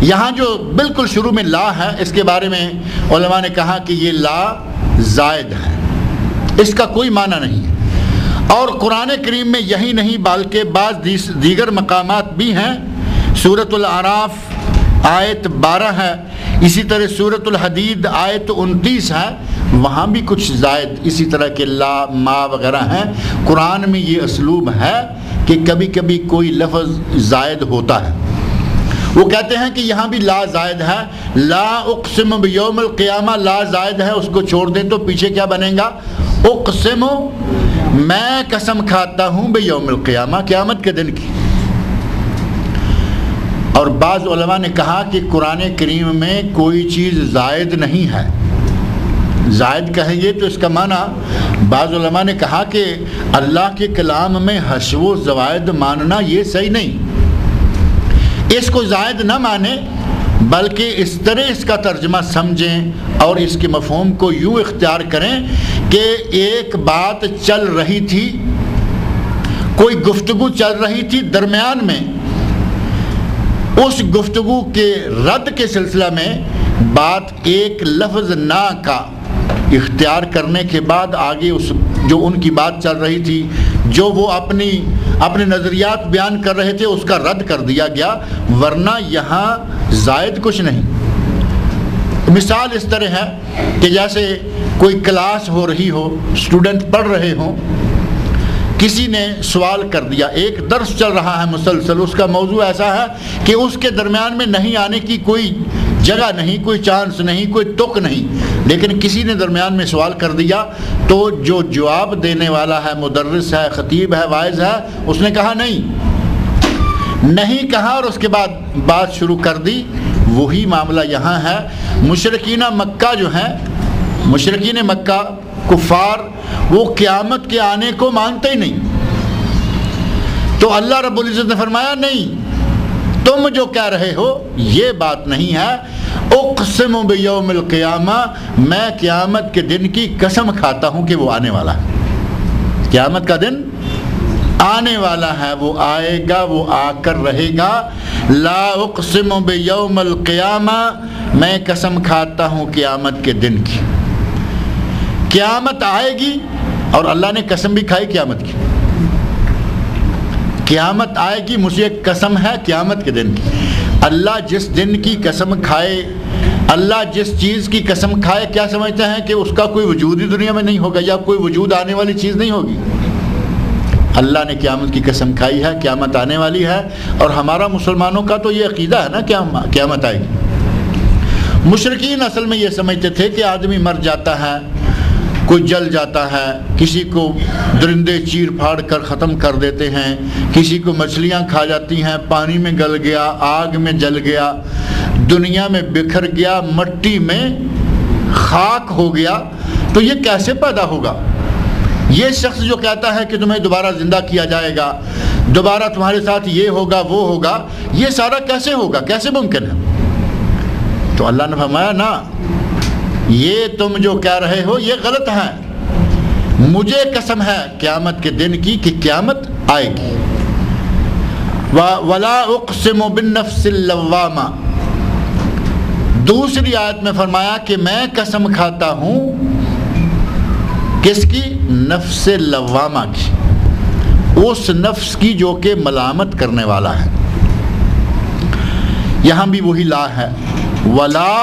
یہاں جو بالکل شروع میں لا ہے اس کے بارے میں علماء نے کہا کہ یہ لا زائد ہے، اس کا کوئی معنی نہیں ہے. اور قرآن کریم میں یہی نہیں بلکہ بعض دیگر مقامات بھی ہیں. سورۃ الاعراف آیت 12 ہے، اسی طرح سورۃ الحدید آیت 29 ہے، وہاں بھی کچھ زائد اسی طرح کے لا ما وغیرہ ہیں. قرآن میں یہ اسلوب ہے کہ کبھی کبھی کوئی لفظ زائد ہوتا ہے. وہ کہتے ہیں کہ یہاں بھی لا زائد ہے. لا اقسم بیوم القیامہ لا زائد ہے، اس کو چھوڑ دیں تو پیچھے کیا بنے گا؟ اقسم، میں قسم کھاتا ہوں بیوم القیامہ، قیامت کے دن کی. اور بعض علماء نے کہا کہ قرآن کریم میں کوئی چیز زائد نہیں ہے. زائد کہیں گے تو اس کا معنی بعض علماء نے کہا کہ اللہ کے کلام میں حشو و زوائد ماننا یہ صحیح نہیں. اس کو زائد نہ مانیں بلکہ اس طرح اس کا ترجمہ سمجھیں اور اس کے مفہوم کو یوں اختیار کریں کہ ایک بات چل رہی تھی، کوئی گفتگو چل رہی تھی، درمیان میں اس گفتگو کے رد کے سلسلہ میں بات ایک لفظ نا کا اختیار کرنے کے بعد آگے اس جو ان کی بات چل رہی تھی، جو وہ اپنے نظریات بیان کر رہے تھے، اس کا رد کر دیا گیا. ورنہ یہاں زائد کچھ نہیں. مثال اس طرح ہے کہ جیسے کوئی کلاس ہو رہی ہو، اسٹوڈنٹ پڑھ رہے ہوں، کسی نے سوال کر دیا، ایک درس چل رہا ہے مسلسل، اس کا موضوع ایسا ہے کہ اس کے درمیان میں نہیں آنے کی کوئی جگہ نہیں، کوئی چانس نہیں، کوئی تک نہیں، لیکن کسی نے درمیان میں سوال کر دیا تو جو جواب دینے والا ہے، مدرس ہے، خطیب ہے، واعظ ہے، اس نے کہا نہیں کہا اور اس کے بعد بات شروع کر دی. وہی معاملہ یہاں ہے. مشرکین مکہ جو ہیں، مشرکین مکہ کفار، وہ قیامت کے آنے کو مانتے ہی نہیں. تو اللہ رب العزت نے فرمایا نہیں، تم جو کہہ رہے ہو یہ بات نہیں ہے. اقسم بیوم القیامہ، میں قیامت کے دن کی قسم کھاتا ہوں کہ وہ آنے والا ہے. قیامت کا دن آنے والا ہے، وہ آئے گا، وہ آ کر رہے گا. لا اقسم بیوم القیامہ، میں قسم کھاتا ہوں قیامت کے دن کی. قیامت آئے گی اور اللہ نے قسم بھی کھائی قیامت کی. قیامت آئے گی، مجھے ایک قسم ہے قیامت کے دن کی. اللہ جس دن کی قسم کھائے، اللہ جس چیز کی قسم کھائے، کیا سمجھتے ہیں کہ اس کا کوئی وجود ہی دنیا میں نہیں ہوگا یا کوئی وجود آنے والی چیز نہیں ہوگی؟ اللہ نے قیامت کی قسم کھائی ہے، قیامت آنے والی ہے. اور ہمارا مسلمانوں کا تو یہ عقیدہ ہے نا کہ قیامت آئے گی. مشرکین اصل میں یہ سمجھتے تھے کہ آدمی مر جاتا ہے، کوئی جل جاتا ہے، کسی کو درندے چیر پھاڑ کر ختم کر دیتے ہیں، کسی کو مچھلیاں کھا جاتی ہیں، پانی میں گل گیا، آگ میں جل گیا، دنیا میں بکھر گیا، مٹی میں خاک ہو گیا. تو یہ کیسے پیدا ہوگا؟ یہ شخص جو کہتا ہے کہ تمہیں دوبارہ زندہ کیا جائے گا، دوبارہ تمہارے ساتھ یہ ہوگا وہ ہوگا، یہ سارا کیسے ہوگا، کیسے ممکن ہے؟ تو اللہ نے فرمایا نا، یہ تم جو کہہ رہے ہو یہ غلط ہے. مجھے قسم ہے قیامت کے دن کی کہ قیامت آئے گی. وَلَا أُقْسِمُ بِالنَّفْسِ اللَّوَّامَةِ، دوسری آیت میں فرمایا کہ میں قسم کھاتا ہوں کس کی؟ نفس لوامہ کی، اس نفس کی جو کہ ملامت کرنے والا ہے. یہاں بھی وہی لا ہے. ولا،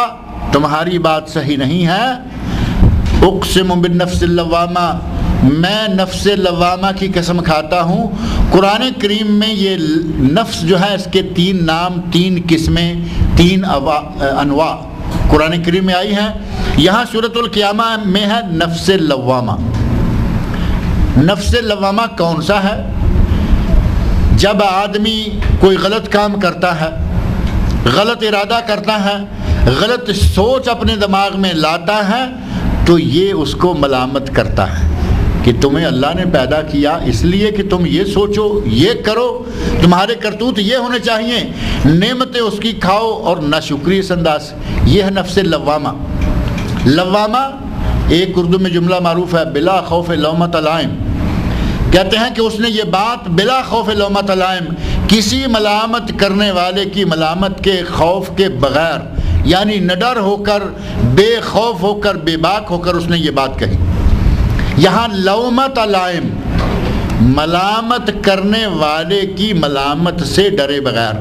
تمہاری بات صحیح نہیں ہے. اقسم بالنفس اللوامہ، میں نفس لوامہ کی قسم کھاتا ہوں. قرآن کریم میں یہ نفس جو ہے اس کے 3 نام، 3 قسمیں، 3 انواع قرآن کریم میں آئی ہیں. یہاں سورۃ القیامہ میں ہے نفس لوامہ. نفس لوامہ کون سا ہے؟ جب آدمی کوئی غلط کام کرتا ہے، غلط ارادہ کرتا ہے، غلط سوچ اپنے دماغ میں لاتا ہے تو یہ اس کو ملامت کرتا ہے کہ تمہیں اللہ نے پیدا کیا اس لیے کہ تم یہ سوچو، یہ کرو، تمہارے کرتوت یہ ہونے چاہیے، نعمتیں اس کی کھاؤ اور ناشکری اس انداز۔ یہ ہے نفس لوامہ۔ لوامہ ایک اردو میں جملہ معروف ہے، بلا خوف لومۃ لائم۔ کہتے ہیں کہ اس نے یہ بات بلا خوف لومۃ لائم، کسی ملامت کرنے والے کی ملامت کے خوف کے بغیر، یعنی نڈر ہو کر، بے خوف ہو کر، بے باک ہو کر اس نے یہ بات کہی۔ یہاں لومۃ لائم، ملامت کرنے والے کی ملامت سے ڈرے بغیر،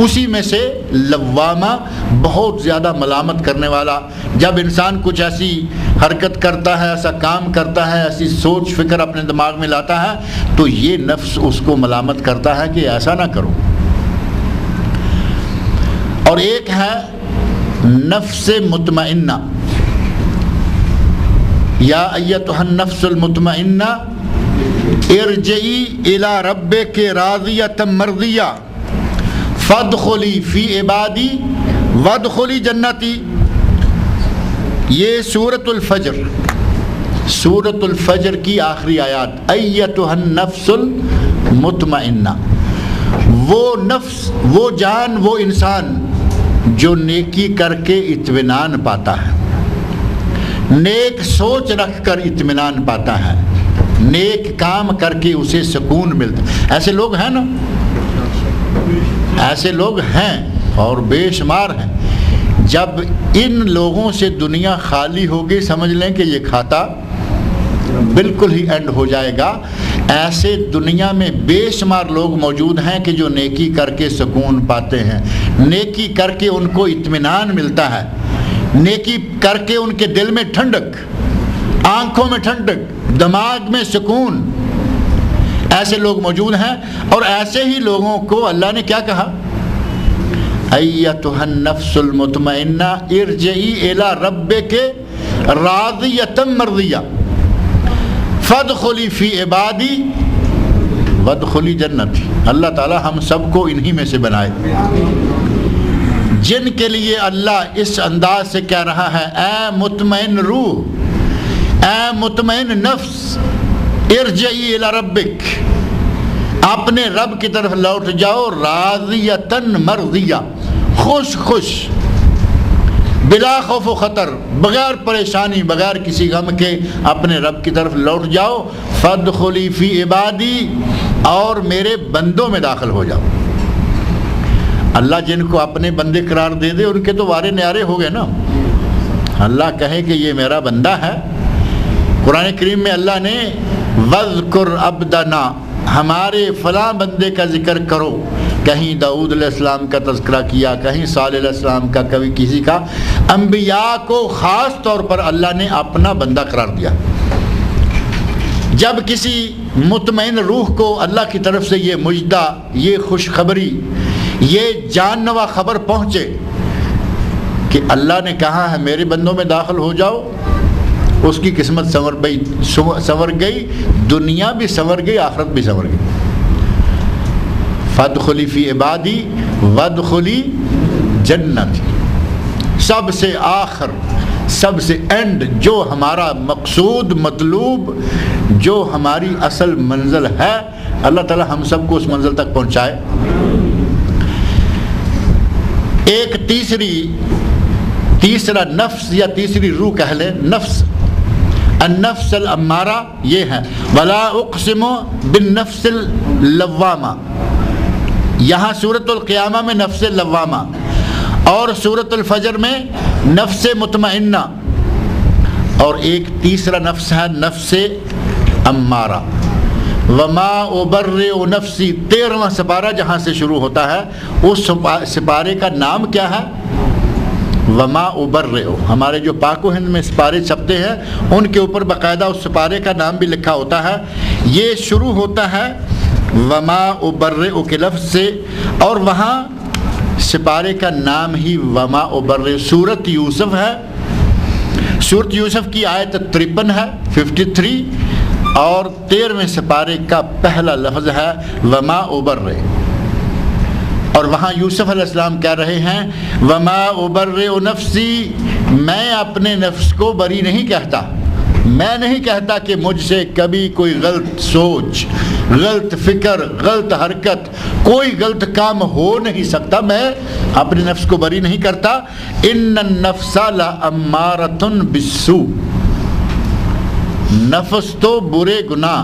اسی میں سے لوامہ بہت زیادہ ملامت کرنے والا۔ جب انسان کچھ ایسی حرکت کرتا ہے، ایسا کام کرتا ہے، ایسی سوچ فکر اپنے دماغ میں لاتا ہے تو یہ نفس اس کو ملامت کرتا ہے کہ ایسا نہ کرو۔ اور ایک ہے نفس مطمئنہ، یا ایتھا النفس المطمئنہ ارجعی الی ربک راضیۃ مرضیہ فادخلی فی عبادی وادخلی جنتی۔ یہ سورۃ الفجر، سورۃ الفجر کی آخری آیات، ایتھا النفس المطمئنہ، وہ نفس، وہ جان، وہ انسان جو نیکی کر کے اطمینان پاتا ہے، نیک سوچ رکھ کر اطمینان پاتا ہے، نیک کام کر کے اسے سکون ملتا ہے۔ ایسے لوگ ہیں نا، ایسے لوگ ہیں اور بے شمار ہیں۔ جب ان لوگوں سے دنیا خالی ہوگی سمجھ لیں کہ یہ کھاتا بالکل ہی اینڈ ہو جائے گا۔ ایسے دنیا میں بے شمار لوگ موجود ہیں کہ جو نیکی کر کے سکون پاتے ہیں، نیکی کر کے ان کو اطمینان ملتا ہے، نیکی کر کے ان کے دل میں ٹھنڈک، آنکھوں میں ٹھنڈک، دماغ میں سکون۔ ایسے لوگ موجود ہیں، اور ایسے ہی لوگوں کو اللہ نے کیا کہا؟ ایتھا النفس المطمئنہ ارجعی الی ربک راضیۃ مرضیہ فادخلی فی عبادی وادخلی جنتی۔ اللہ تعالی ہم سب کو انہی میں سے بنائے جن کے لیے اللہ اس انداز سے کہہ رہا ہے، اے مطمئن روح، اے مطمئن نفس، ارجعی الی ربک، اپنے رب کی طرف لوٹ جاؤ، راضیۃ مرضیہ، خوش خوش، بلا خوف و خطر، بغیر پریشانی، بغیر کسی غم کے اپنے رب کی طرف لوٹ جاؤ، فادخلی فی عبادی، اور میرے بندوں میں داخل ہو جاؤ۔ اللہ جن کو اپنے بندے قرار دے دے ان کے تو وارے نیارے ہو گئے نا۔ اللہ کہے کہ یہ میرا بندہ ہے۔ قرآن کریم میں اللہ نے وَاذْكُرْ عَبْدَنَا، ہمارے فلاں بندے کا ذکر کرو، کہیں داؤد علیہ السلام کا تذکرہ کیا، کہیں صالح علیہ السلام کا، کبھی کسی کا۔ انبیاء کو خاص طور پر اللہ نے اپنا بندہ قرار دیا۔ جب کسی مطمئن روح کو اللہ کی طرف سے یہ مجدہ، یہ خوشخبری، یہ جاننوا خبر پہنچے کہ اللہ نے کہا ہے میرے بندوں میں داخل ہو جاؤ، اس کی قسمت سنور گئی، دنیا بھی سنور گئی، آخرت بھی سنور گئی۔ فادخلی فی عبادی وادخلی جنتی، سب سے آخر، سب سے اینڈ، جو ہمارا مقصود، مطلوب، جو ہماری اصل منزل ہے، اللہ تعالی ہم سب کو اس منزل تک پہنچائے۔ ایک تیسرا نفس یا تیسری روح کہہ لیں، نفس، النفس الامارہ، یہ ہے ولا اقسم بالنفس اللوامہ۔ یہاں سورۃ القیامہ میں نفس لوامہ، اور سورۃ الفجر میں نفس مطمئنہ، اور ایک تیسرا نفس ہے نفس امارہ۔ وما ابرئ نفسی، 13واں سپارہ جہاں سے شروع ہوتا ہے، اس سپارے کا نام کیا ہے؟ وما ابرئ۔ ہمارے جو پاک و ہند میں سپارے چھپتے ہیں ان کے اوپر باقاعدہ اس سپارے کا نام بھی لکھا ہوتا ہے۔ یہ شروع ہوتا ہے وما ابرئ کے لفظ سے، اور وہاں سپارے کا نام ہی وما ابرئ۔ سورۃ یوسف ہے، سورۃ یوسف کی آیت 53 ہے، 53، اور 13ویں سپارے کا پہلا لفظ ہے وما ابرئ۔ اور وہاں یوسف علیہ السلام کہہ رہے ہیں وما ابرئ نفسی، میں اپنے نفس کو بری نہیں کہتا، میں نہیں کہتا کہ مجھ سے کبھی کوئی غلط سوچ، غلط فکر، غلط حرکت، کوئی غلط کام ہو نہیں سکتا، میں اپنے نفس کو بری نہیں کرتا۔ ان النفس لامارۃ بالسوء، نفس تو برے گناہ،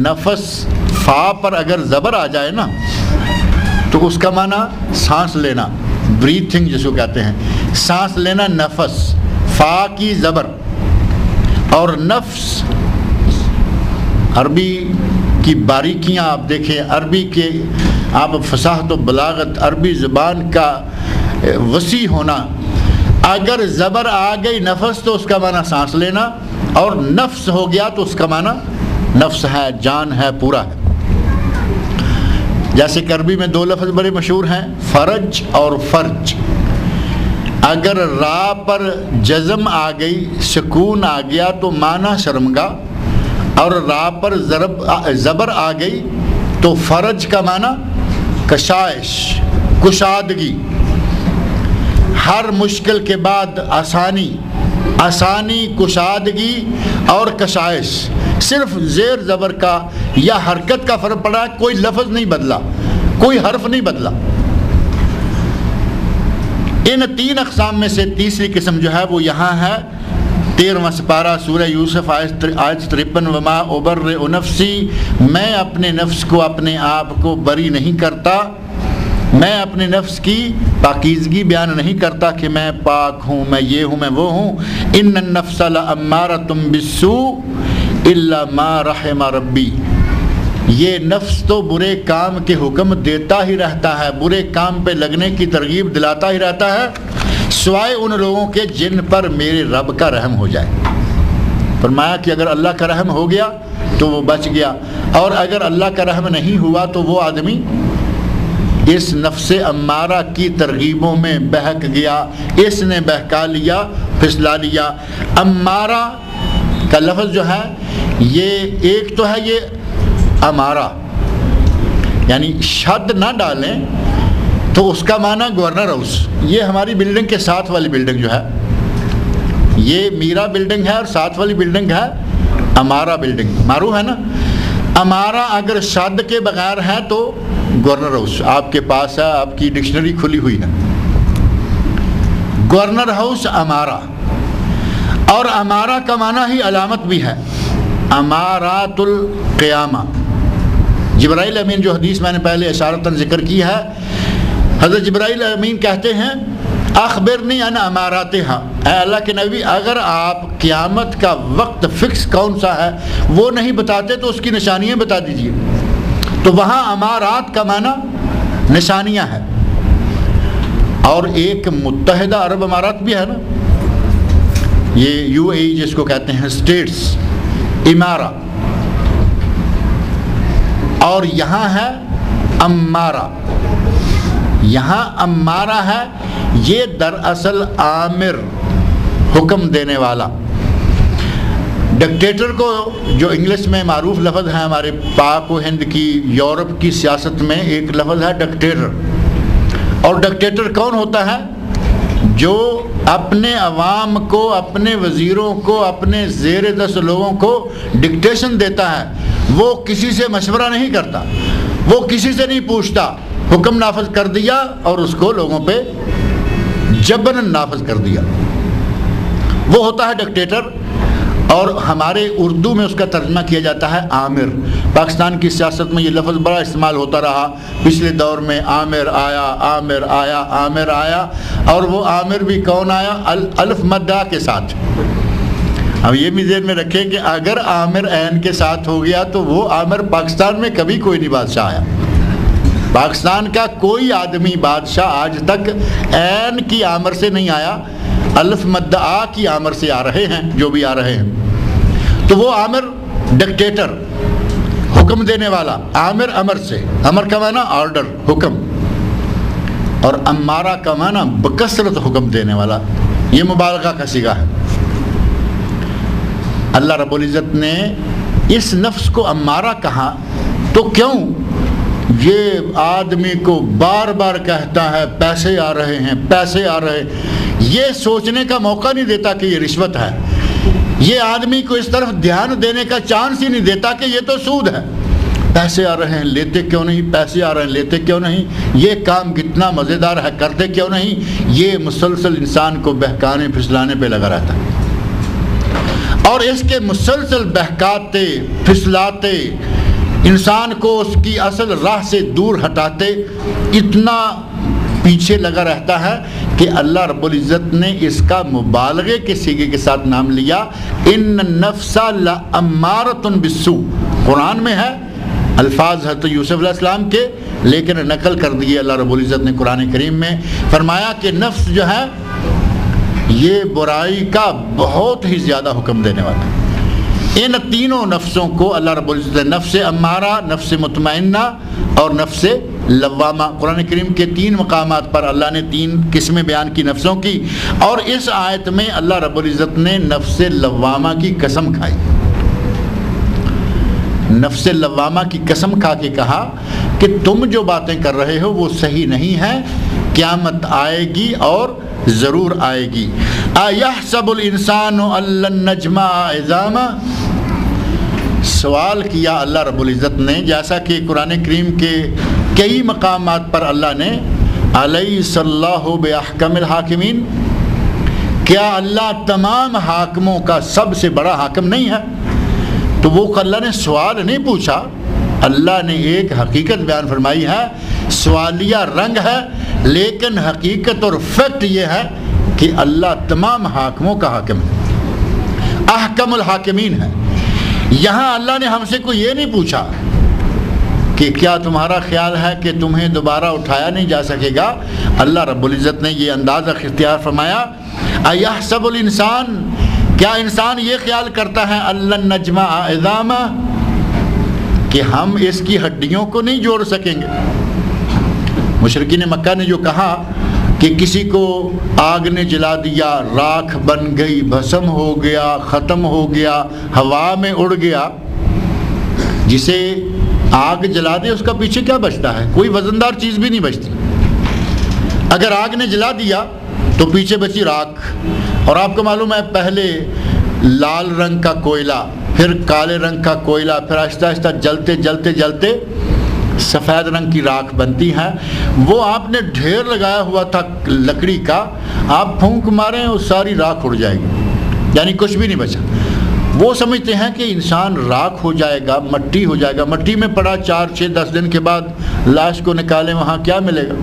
نفس فا پر اگر زبر آ جائے نا تو اس کا معنی سانس لینا، بریتھنگ جس کو کہتے ہیں، سانس لینا، نفس، فا کی زبر۔ اور نفس، عربی کی باریکیاں آپ دیکھیں، عربی کے آپ فصاحت و بلاغت، عربی زبان کا وسیع ہونا، اگر زبر آ گئی نفس تو اس کا معنی سانس لینا، اور نفس ہو گیا تو اس کا معنی نفس ہے، جان ہے، پورا ہے۔ جیسے کہ عربی میں 2 لفظ بڑے مشہور ہیں، فرج اور فرج۔ اگر را پر جزم آ گئی، سکون آ گیا تو معنی شرمگاہ، اور را پر زبر آ گئی تو فرج کا معنی کشائش، کشادگی۔ ہر مشکل کے بعد آسانی، آسانی، کشادگی اور کشائش، صرف زیر زبر کا یا حرکت کا فرق پڑا ہے، کوئی لفظ نہیں بدلا، کوئی حرف نہیں بدلا۔ ان 3 اقسام میں سے تیسری قسم جو ہے وہ یہاں ہے 13واں سپارہ سورہ یوسف آیت 53، وما ابرئ نفسی، میں اپنے نفس کو، اپنے آپ کو بری نہیں کرتا، میں اپنے نفس کی پاکیزگی بیان نہیں کرتا کہ میں پاک ہوں، میں یہ ہوں، میں وہ ہوں۔ ان النفس لامارۃ بالسوء الا ما رحم ربی، یہ نفس تو برے کام کے حکم دیتا ہی رہتا ہے، برے کام پہ لگنے کی ترغیب دلاتا ہی رہتا ہے، سوائے ان لوگوں کے جن پر میرے رب کا رحم ہو جائے۔ فرمایا کہ اگر اللہ کا رحم ہو گیا تو وہ بچ گیا، اور اگر اللہ کا رحم نہیں ہوا تو وہ آدمی اس نفس امارہ کی ترغیبوں میں بہک گیا، اس نے بہکا لیا، پھسلا لیا۔ امارہ کا لفظ جو ہے یہ ایک تو ہے یہ امارہ، یعنی شد نہ ڈالیں تو اس کا معنی گورنر ہاؤس، یہ ہماری بلڈنگ کے ساتھ والی بلڈنگ جو ہے، یہ میرا بلڈنگ ہے اور ساتھ والی بلڈنگ ہے امارہ بلڈنگ، معروف ہے نا۔ امارہ اگر شد کے بغیر ہے تو گورنر ہاؤس آپ کے پاس ہے، آپ کی ڈکشنری کھلی ہوئی ہے، گورنر ہاؤس امارہ۔ اور امارہ کا معنی ہی علامت بھی ہے، امارات القیامہ۔ جبرائیل امین جو حدیث میں نے پہلے اشارتاً ذکر کی ہے، حضرت جبرائیل امین کہتے ہیں اخبرنی عن اماراتہا، اے اللہ کے نبی اگر آپ قیامت کا وقت فکس کون سا ہے وہ نہیں بتاتے تو اس کی نشانیاں بتا دیجئے۔ تو وہاں امارات کا معنی نشانیاں ہیں، اور ایک متحدہ عرب امارات بھی ہے نا، یہ UAE جس کو کہتے ہیں اسٹیٹس، امارہ، اور یہاں ہے امارہ، یہاں امارہ ہے، یہ دراصل آمر، حکم دینے والا۔ ڈکٹیٹر کو جو انگلش میں معروف لفظ ہے ہمارے پاک و ہند کی، یورپ کی سیاست میں ایک لفظ ہے ڈکٹیٹر، اور ڈکٹیٹر کون ہوتا ہے؟ جو اپنے عوام کو، اپنے وزیروں کو، اپنے زیر دست لوگوں کو ڈکٹیشن دیتا ہے، وہ کسی سے مشورہ نہیں کرتا، وہ کسی سے نہیں پوچھتا، حکم نافذ کر دیا اور اس کو لوگوں پہ جبراً نافذ کر دیا، وہ ہوتا ہے ڈکٹیٹر۔ اور ہمارے اردو میں اس کا ترجمہ کیا جاتا ہے عامر۔ پاکستان کی سیاست میں یہ لفظ بڑا استعمال ہوتا رہا پچھلے دور میں، عامر آیا، عامر آیا، عامر آیا، اور وہ عامر بھی کون آیا؟ الف مدہ کے ساتھ۔ اب یہ بھی ذہن میں رکھیں کہ اگر عامر عین کے ساتھ ہو گیا تو وہ عامر پاکستان میں کبھی کوئی نہیں بادشاہ آیا، پاکستان کا کوئی آدمی بادشاہ آج تک عین کی عامر سے نہیں آیا، الف مد آ کی عامر سے آ رہے ہیں جو بھی آ رہے ہیں۔ تو وہ عامر ڈکٹیٹر، حکم دینے والا، عامر امر سے، امر کا معنی آرڈر، حکم، اور امارہ کا معنی بکثرت حکم دینے والا، یہ مبالغہ کا صیغہ ہے۔ اللہ رب العزت نے اس نفس کو امارہ کہا تو کیوں؟ یہ آدمی کو بار بار کہتا ہے پیسے آ رہے ہیں، پیسے آ رہے ہیں، یہ سوچنے کا موقع نہیں دیتا کہ یہ رشوت ہے، یہ آدمی کو اس طرف دھیان دینے کا چانس ہی نہیں دیتا کہ یہ تو سود ہے، پیسے آ رہے ہیں لیتے کیوں نہیں، پیسے آ رہے ہیں لیتے کیوں نہیں، یہ کام کتنا مزیدار ہے کرتے کیوں نہیں، یہ مسلسل انسان کو بہکانے پھسلانے پہ لگا رہتا ہے، اور اس کے مسلسل بہکاتے پھسلاتے انسان کو اس کی اصل راہ سے دور ہٹاتے اتنا پیچھے لگا رہتا ہے کہ اللہ رب العزت نے اس کا مبالغے کے صیغے کے ساتھ نام لیا، ان النفس لامارۃ بالسوء۔ قرآن میں ہے الفاظ حضرت یوسف علیہ السلام کے، لیکن نقل کر دیے اللہ رب العزت نے قرآن کریم میں، فرمایا کہ نفس جو ہے یہ برائی کا بہت ہی زیادہ حکم دینے والا ہے۔ ان تینوں نفسوں کو اللہ رب العزت نے نفس امارہ، نفس مطمئنہ اور نفس لوامہ، قرآن کریم کے 3 مقامات پر اللہ نے 3 قسمیں بیان کی نفسوں کی، اور اس آیت میں اللہ رب العزت نے نفس لوامہ کی قسم کھائی، نفس لوامہ کی قسم کھا کے کہا کہ تم جو باتیں کر رہے ہو وہ صحیح نہیں ہے، قیامت آئے گی اور ضرور آئے گی۔ اَيَحْسَبُ الْإِنسَانُ أَن لَّن نَّجْمَعَ عِظَامَهُ، سوال کیا اللہ رب العزت نے، جیسا کہ قرآن کریم کے کئی مقامات پر اللہ نے أَلَيْسَ اللَّهُ بِأَحْكَمِ الْحَاكِمِينَ، کیا اللہ تمام حاکموں کا سب سے بڑا حاکم نہیں ہے؟ تو وہ اللہ نے سوال نہیں پوچھا، اللہ نے ایک حقیقت بیان فرمائی ہے، سوالیہ رنگ ہے، لیکن حقیقت اور فیکٹ یہ ہے کہ اللہ تمام حاکموں کا حاکم ہے، احکم الحاکمین ہے۔ یہاں اللہ نے ہم سے کوئی یہ نہیں پوچھا کہ کیا تمہارا خیال ہے کہ تمہیں دوبارہ اٹھایا نہیں جا سکے گا، اللہ رب العزت نے یہ انداز اختیار فرمایا، اَيَحْسَبُ الْإِنسَانُ، کیا انسان یہ خیال کرتا ہے أَن لَّن نَّجْمَعَ عِظَامَهُ، کہ ہم اس کی ہڈیوں کو نہیں جوڑ سکیں گے۔ مشرکین مکہ نے جو کہا کہ کسی کو آگ نے جلا دیا، راکھ بن گئی، بھسم ہو گیا، ختم ہو گیا، ہوا میں اڑ گیا، جسے آگ جلا دے اس کا پیچھے کیا بچتا ہے؟ کوئی وزندار چیز بھی نہیں بچتی۔ اگر آگ نے جلا دیا تو پیچھے بچی راکھ، اور آپ کو معلوم ہے پہلے لال رنگ کا کوئلہ، پھر کالے رنگ کا کوئلہ، پھر آہستہ آہستہ جلتے جلتے جلتے سفید رنگ کی راکھ بنتی ہے، وہ آپ نے ڈھیر لگایا ہوا تھا لکڑی کا، آپ پھونک ماریں وہ ساری راکھ اڑ جائے گی، یعنی کچھ بھی نہیں بچا۔ وہ سمجھتے ہیں کہ انسان راکھ ہو جائے گا، مٹی ہو جائے گا، مٹی میں پڑا 4 6 10 دن کے بعد لاش کو نکالیں وہاں کیا ملے گا؟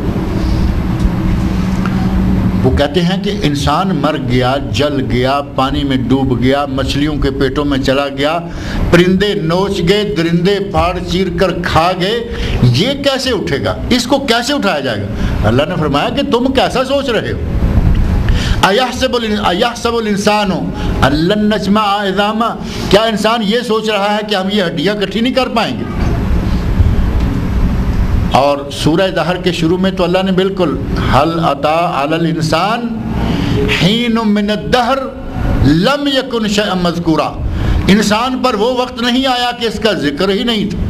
وہ کہتے ہیں کہ انسان مر گیا، جل گیا، پانی میں ڈوب گیا، مچھلیوں کے پیٹوں میں چلا گیا، پرندے نوچ گئے، درندے پھاڑ چیر کر کھا گئے، یہ کیسے اٹھے گا؟ اس کو کیسے اٹھایا جائے گا؟ اللہ نے فرمایا کہ تم کیسا سوچ رہے ہو؟ اَيَحْسَبُ الْإِنسَانُ أَن لَّن نَّجْمَعَ عِظَامَهُ، کیا انسان یہ سوچ رہا ہے کہ ہم یہ ہڈیاں اکٹھی نہیں کر پائیں گے؟ اور سورہ دہر کے شروع میں تو اللہ نے بالکل هَلْ أَتَىٰ عَلَى الْإِنسَانِ حِينٌ مِّنَ الدَّهْرِ لَمْ يَكُنْ شَيْئًا مَّذْكُورًا، انسان پر وہ وقت نہیں آیا کہ اس کا ذکر ہی نہیں تھا۔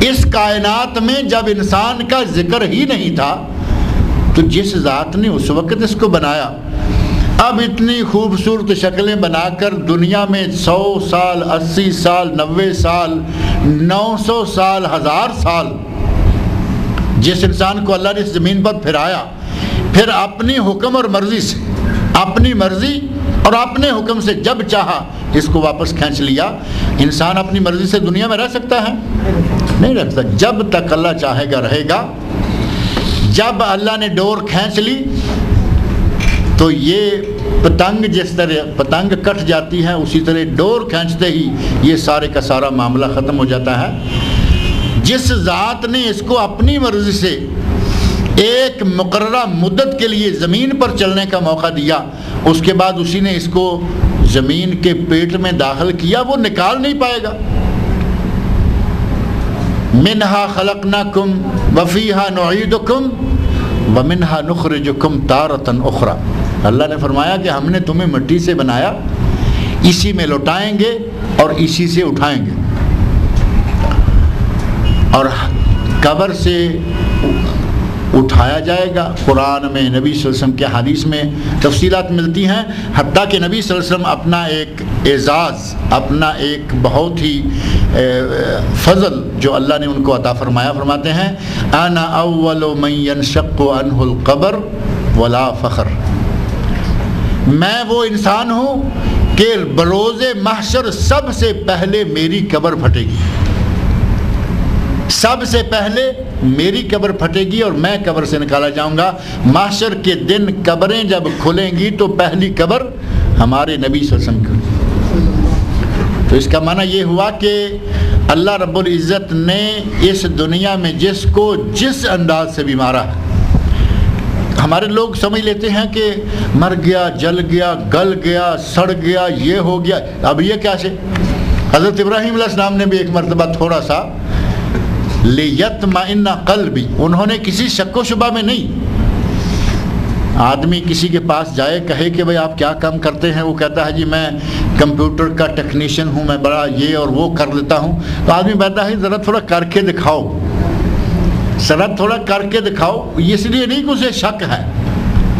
اس کائنات میں جب انسان کا ذکر ہی نہیں تھا تو جس ذات نے اس وقت اس کو بنایا، اب اتنی خوبصورت شکلیں بنا کر دنیا میں 100 سال 80 سال 90 سال 900 سال 1000 سال جس انسان کو اللہ نے اس زمین پر پھرایا، پھر اپنی حکم اور مرضی سے، اپنی مرضی اور اپنے حکم سے جب چاہا اس کو واپس کھینچ لیا۔ انسان اپنی مرضی سے دنیا میں رہ سکتا ہے؟ نہیں رہ سکتا۔ جب تک اللہ چاہے گا رہے گا۔ جب اللہ نے ڈور کھینچ لی تو یہ پتنگ جس طرح پتنگ کٹ جاتی ہے اسی طرح ڈور کھینچتے ہی یہ سارے کا سارا معاملہ ختم ہو جاتا ہے۔ جس ذات نے اس کو اپنی مرضی سے ایک مقررہ مدت کے لیے زمین پر چلنے کا موقع دیا، اس کے بعد اسی نے اس کو زمین کے پیٹ میں داخل کیا، وہ نکال نہیں پائے گا۔ منہا خلقناکم وفیہا نعیدکم ومنہا نخرجکم تارۃ اخری، اللہ نے فرمایا کہ ہم نے تمہیں مٹی سے بنایا، اسی میں لوٹائیں گے اور اسی سے اٹھائیں گے، اور قبر سے اٹھایا جائے گا۔ قرآن میں، نبی صلی اللہ علیہ وسلم کے حدیث میں تفصیلات ملتی ہیں، حتیٰ کہ نبی صلی اللہ علیہ وسلم اپنا ایک اعزاز، اپنا ایک بہت ہی فضل جو اللہ نے ان کو عطا فرمایا، فرماتے ہیں انا اول من ينشق عنه القبر ولا فخر، میں وہ انسان ہوں کہ بروز محشر سب سے پہلے میری قبر پھٹے گی، سب سے پہلے میری قبر پھٹے گی اور میں قبر سے نکالا جاؤں گا۔ محشر کے دن قبریں جب کھلیں گی تو پہلی قبر ہمارے نبی صلی اللہ علیہ وسلم کی۔ تو اس کا معنی یہ ہوا کہ اللہ رب العزت نے اس دنیا میں جس کو جس انداز سے بھی مارا ہے، ہمارے لوگ سمجھ لیتے ہیں کہ مر گیا، جل گیا، گل گیا، سڑ گیا، یہ ہو گیا، اب یہ کیا سے؟ حضرت ابراہیم علیہ السلام نے بھی ایک مرتبہ تھوڑا سا لیطمئن قلبی، انہوں نے کسی شک و شبہ میں نہیں، آدمی کسی کے پاس جائے کہے کہ بھئی آپ کیا کام کرتے ہیں، وہ کہتا ہے جی میں کمپیوٹر کا ٹیکنیشین ہوں، میں بڑا یہ اور وہ کر لیتا ہوں، تو آدمی کہتا ہے ذرا تھوڑا کر کے دکھاؤ، ذرا تھوڑا کر کے دکھاؤ، اس لیے نہیں کہ اسے شک ہے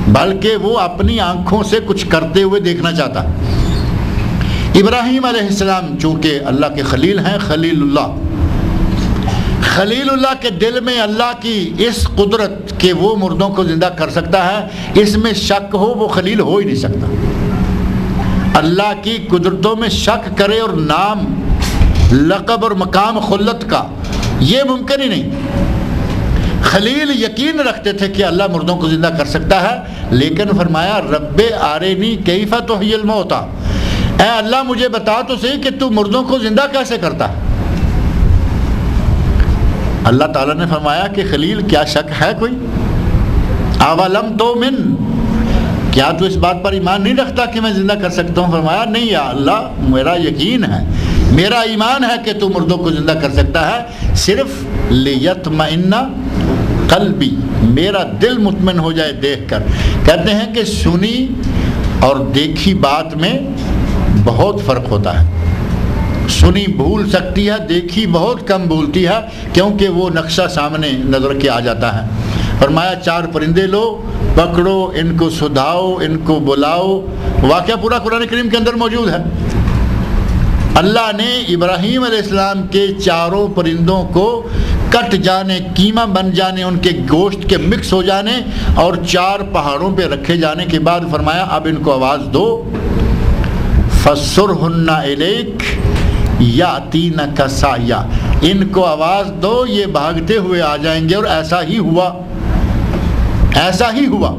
بلکہ وہ اپنی آنکھوں سے کچھ کرتے ہوئے دیکھنا چاہتا ہے۔ ابراہیم علیہ السلام چونکہ اللہ کے خلیل ہیں، خلیل اللہ کے دل میں اللہ کی اس قدرت کہ وہ مردوں کو زندہ کر سکتا ہے، اس میں شک ہو، وہ خلیل ہو ہی نہیں سکتا۔ اللہ کی قدرتوں میں شک کرے اور نام، لقب اور مقام خلت کا، یہ ممکن ہی نہیں۔ خلیل یقین رکھتے تھے کہ اللہ مردوں کو زندہ کر سکتا ہے، لیکن فرمایا رب آرینی کیف تحیی الموتى، اے اللہ مجھے بتا تو صحیح کہ تو مردوں کو زندہ کیسے کرتا ہے۔ اللہ تعالیٰ نے فرمایا کہ خلیل کیا شک ہے کوئی؟ اولم تؤمن، کیا تو اس بات پر ایمان نہیں رکھتا کہ میں زندہ کر سکتا ہوں؟ فرمایا نہیں یا اللہ، میرا یقین ہے، میرا ایمان ہے کہ تو مردوں کو زندہ کر سکتا ہے، صرف لیطمئن قلبی، میرا دل مطمئن ہو جائے دیکھ کر۔ کہتے ہیں کہ سنی اور دیکھی بات میں بہت فرق ہوتا ہے، سنی بھول سکتی ہے، دیکھی بہت کم بھولتی ہے، کیونکہ وہ نقشہ سامنے نظر کے آ جاتا ہے۔ فرمایا 4 پرندے لو، پکڑو، ان کو سدھاؤ، ان کو بلاؤ، واقعہ پورا قرآن کریم کے اندر موجود ہے۔ اللہ نے ابراہیم علیہ السلام کے 4 پرندوں کو کٹ جانے، قیمہ بن جانے، ان کے گوشت کے مکس ہو جانے اور 4 پہاڑوں پہ رکھے جانے کے بعد فرمایا اب ان کو آواز دو، فَسُرْهُنَّ إِلَيْكَ یَأْتِینَکَ سَعْیًا، ان کو آواز دو، یہ بھاگتے ہوئے آ جائیں گے۔ اور ایسا ہی ہوا، ایسا ہی ہوا۔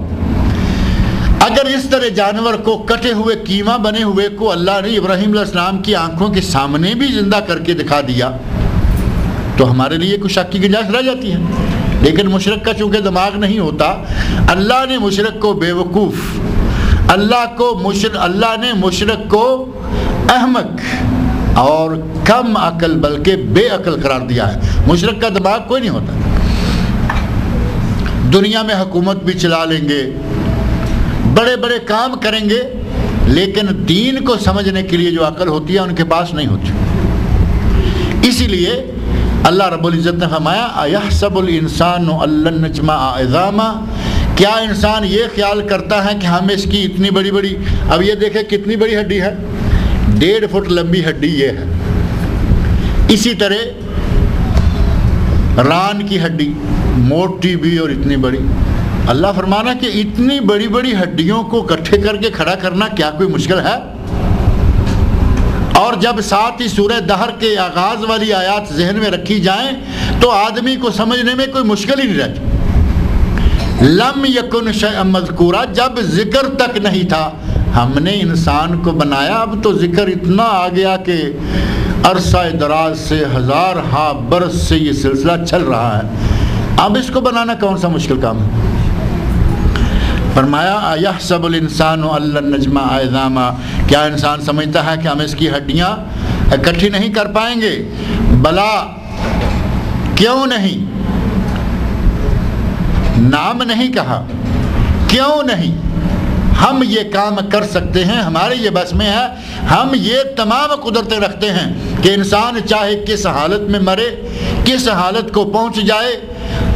اگر اس طرح جانور کو کٹے ہوئے، قیمہ بنے ہوئے کو اللہ نے ابراہیم علیہ السلام کی آنکھوں کے سامنے بھی زندہ کر کے دکھا دیا تو ہمارے لیے کچھ شک کی گنجائش رہ جاتی ہے۔ لیکن مشرک کا چونکہ دماغ نہیں ہوتا، اللہ نے مشرک کو بیوقوف، اللہ نے مشرک کو احمق اور کم عقل بلکہ بے عقل قرار دیا ہے۔ مشرک کا دماغ کوئی نہیں ہوتا، دنیا میں حکومت بھی چلا لیں گے، بڑے بڑے کام کریں گے، لیکن دین کو سمجھنے کے لیے جو عقل ہوتی ہے ان کے پاس نہیں ہوتی۔ اسی لیے اللہ رب العزت نے فرمایا اَيَحْسَبُ الْإِنسَانُ أَن لَّن نَّجْمَعَ عِظَامَهُ، کیا انسان یہ خیال کرتا ہے کہ ہم اس کی اتنی بڑی بڑی، اب یہ دیکھیں کتنی بڑی ہڈی ہے، 1.5 فٹ لمبی ہڈی یہ ہے، اسی طرح ران کی ہڈی موٹی بھی اور اتنی بڑی۔ اللہ فرمانا کہ اتنی بڑی بڑی ہڈیوں کو اکٹھے کر کے کھڑا کرنا کیا کوئی مشکل ہے؟ اور جب ساتھ ہی سورہ دہر کے آغاز والی آیات ذہن میں رکھی جائیں تو آدمی کو سمجھنے میں کوئی مشکل ہی نہیں رہتی۔ لم یکن شیئا مذکورا، جب ذکر تک نہیں تھا ہم نے انسان کو بنایا، اب تو ذکر اتنا آ گیا کہ عرصہ دراز سے 1000 برس سے یہ سلسلہ چل رہا ہے، اب اس کو بنانا کون سا مشکل کام ہے؟ فرمایا اَيَحْسَبُ الْإِنسَانُ أَن لَّن نَّجْمَعَ عِظَامَهُ، کیا انسان سمجھتا ہے کہ ہم اس کی ہڈیاں اکٹھی نہیں کر پائیں گے؟ بلا، کیوں نہیں؟ نام نہیں کہا، کیوں نہیں؟ ہم یہ کام کر سکتے ہیں، ہمارے یہ بس میں ہے، ہم یہ تمام قدرتیں رکھتے ہیں کہ انسان چاہے کس حالت میں مرے، کس حالت کو پہنچ جائے،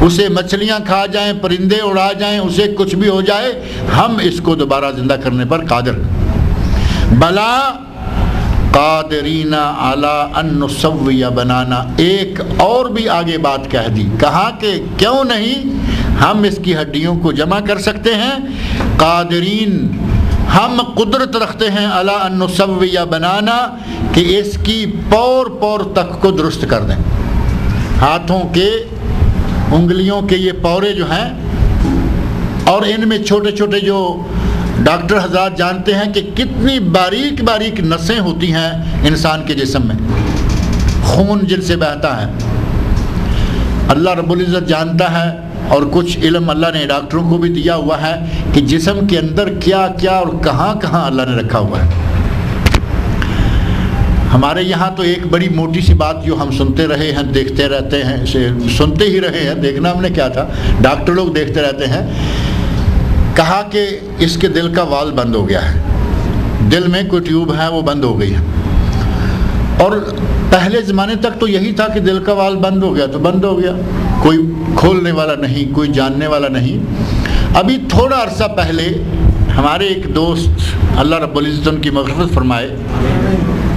اسے مچھلیاں کھا جائیں، پرندے اڑا جائیں، اسے کچھ بھی ہو جائے، ہم اس کو دوبارہ زندہ کرنے پر قادر ہیں۔ بلا قادرین علی ان نسوی بنانا، ایک اور بھی آگے بات کہہ دی، کہا کہ کیوں نہیں ہم اس کی ہڈیوں کو جمع کر سکتے ہیں، قادرین ہم قدرت رکھتے ہیں علی ان نسوی بنانا کہ اس کی پور پور تک کو درست کر دیں۔ ہاتھوں کے انگلیوں کے یہ پورے جو ہیں اور ان میں چھوٹے چھوٹے جو ڈاکٹر حضرات جانتے ہیں کہ کتنی باریک باریک نسیں ہوتی ہیں انسان کے جسم میں، خون جن سے بہتا ہے، اللہ رب العزت جانتا ہے، اور کچھ علم اللہ نے ڈاکٹروں کو بھی دیا ہوا ہے کہ جسم کے اندر کیا کیا اور کہاں کہاں اللہ نے رکھا ہوا ہے۔ ہمارے یہاں تو ایک بڑی موٹی سی بات جو ہم سنتے رہے ہیں، دیکھتے رہتے ہیں، سنتے ہی رہے ہیں، دیکھنا ہم نے کیا تھا، ڈاکٹر لوگ دیکھتے رہتے ہیں، کہا کہ اس کے دل کا وال بند ہو گیا ہے، دل میں کوئی ٹیوب ہے وہ بند ہو گئی ہے۔ اور پہلے زمانے تک تو یہی تھا کہ دل کا وال بند ہو گیا تو بند ہو گیا، کوئی کھولنے والا نہیں، کوئی جاننے والا نہیں۔ ابھی تھوڑا عرصہ پہلے ہمارے ایک دوست، اللہ رب العزت ان کی مغفرت فرمائے،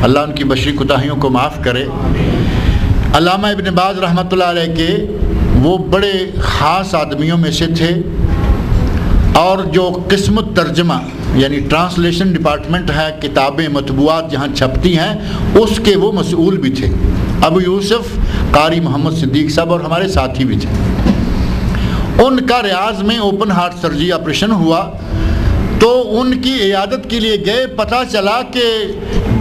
اللہ ان کی بشری کوتاہیوں کو معاف کرے، علامہ ابن باز رحمۃ اللہ علیہ کے وہ بڑے خاص آدمیوں میں سے تھے، اور جو قسم ترجمہ یعنی ٹرانسلیشن ڈپارٹمنٹ ہے، کتابیں مطبوعات جہاں چھپتی ہیں، اس کے وہ مسئول بھی تھے، ابو یوسف قاری محمد صدیق صاحب، اور ہمارے ساتھی بھی تھے۔ ان کا ریاض میں اوپن ہارٹ سرجری آپریشن ہوا تو ان کی عیادت کے لیے گئے، پتہ چلا کہ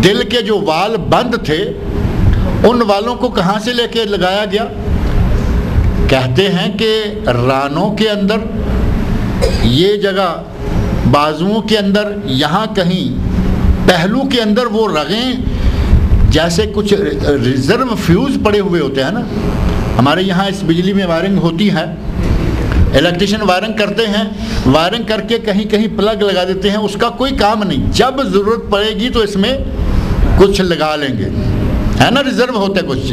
دل کے جو وال بند تھے ان والوں کو کہاں سے لے کے لگایا گیا؟ کہتے ہیں کہ رانوں کے اندر، یہ جگہ بازوؤں کے اندر، یہاں کہیں پہلو کے اندر وہ رگیں جیسے کچھ ریزرو فیوز پڑے ہوئے ہوتے ہیں نا، ہمارے یہاں اس بجلی میں وائرنگ ہوتی ہے، الیکٹریشین وائرنگ کرتے ہیں، وائرنگ کر کے کہیں کہیں پلگ لگا دیتے ہیں، اس کا کوئی کام نہیں، جب ضرورت پڑے گی تو اس میں کچھ لگا لیں گے، ہے نا، ریزرو ہوتا ہے کچھ۔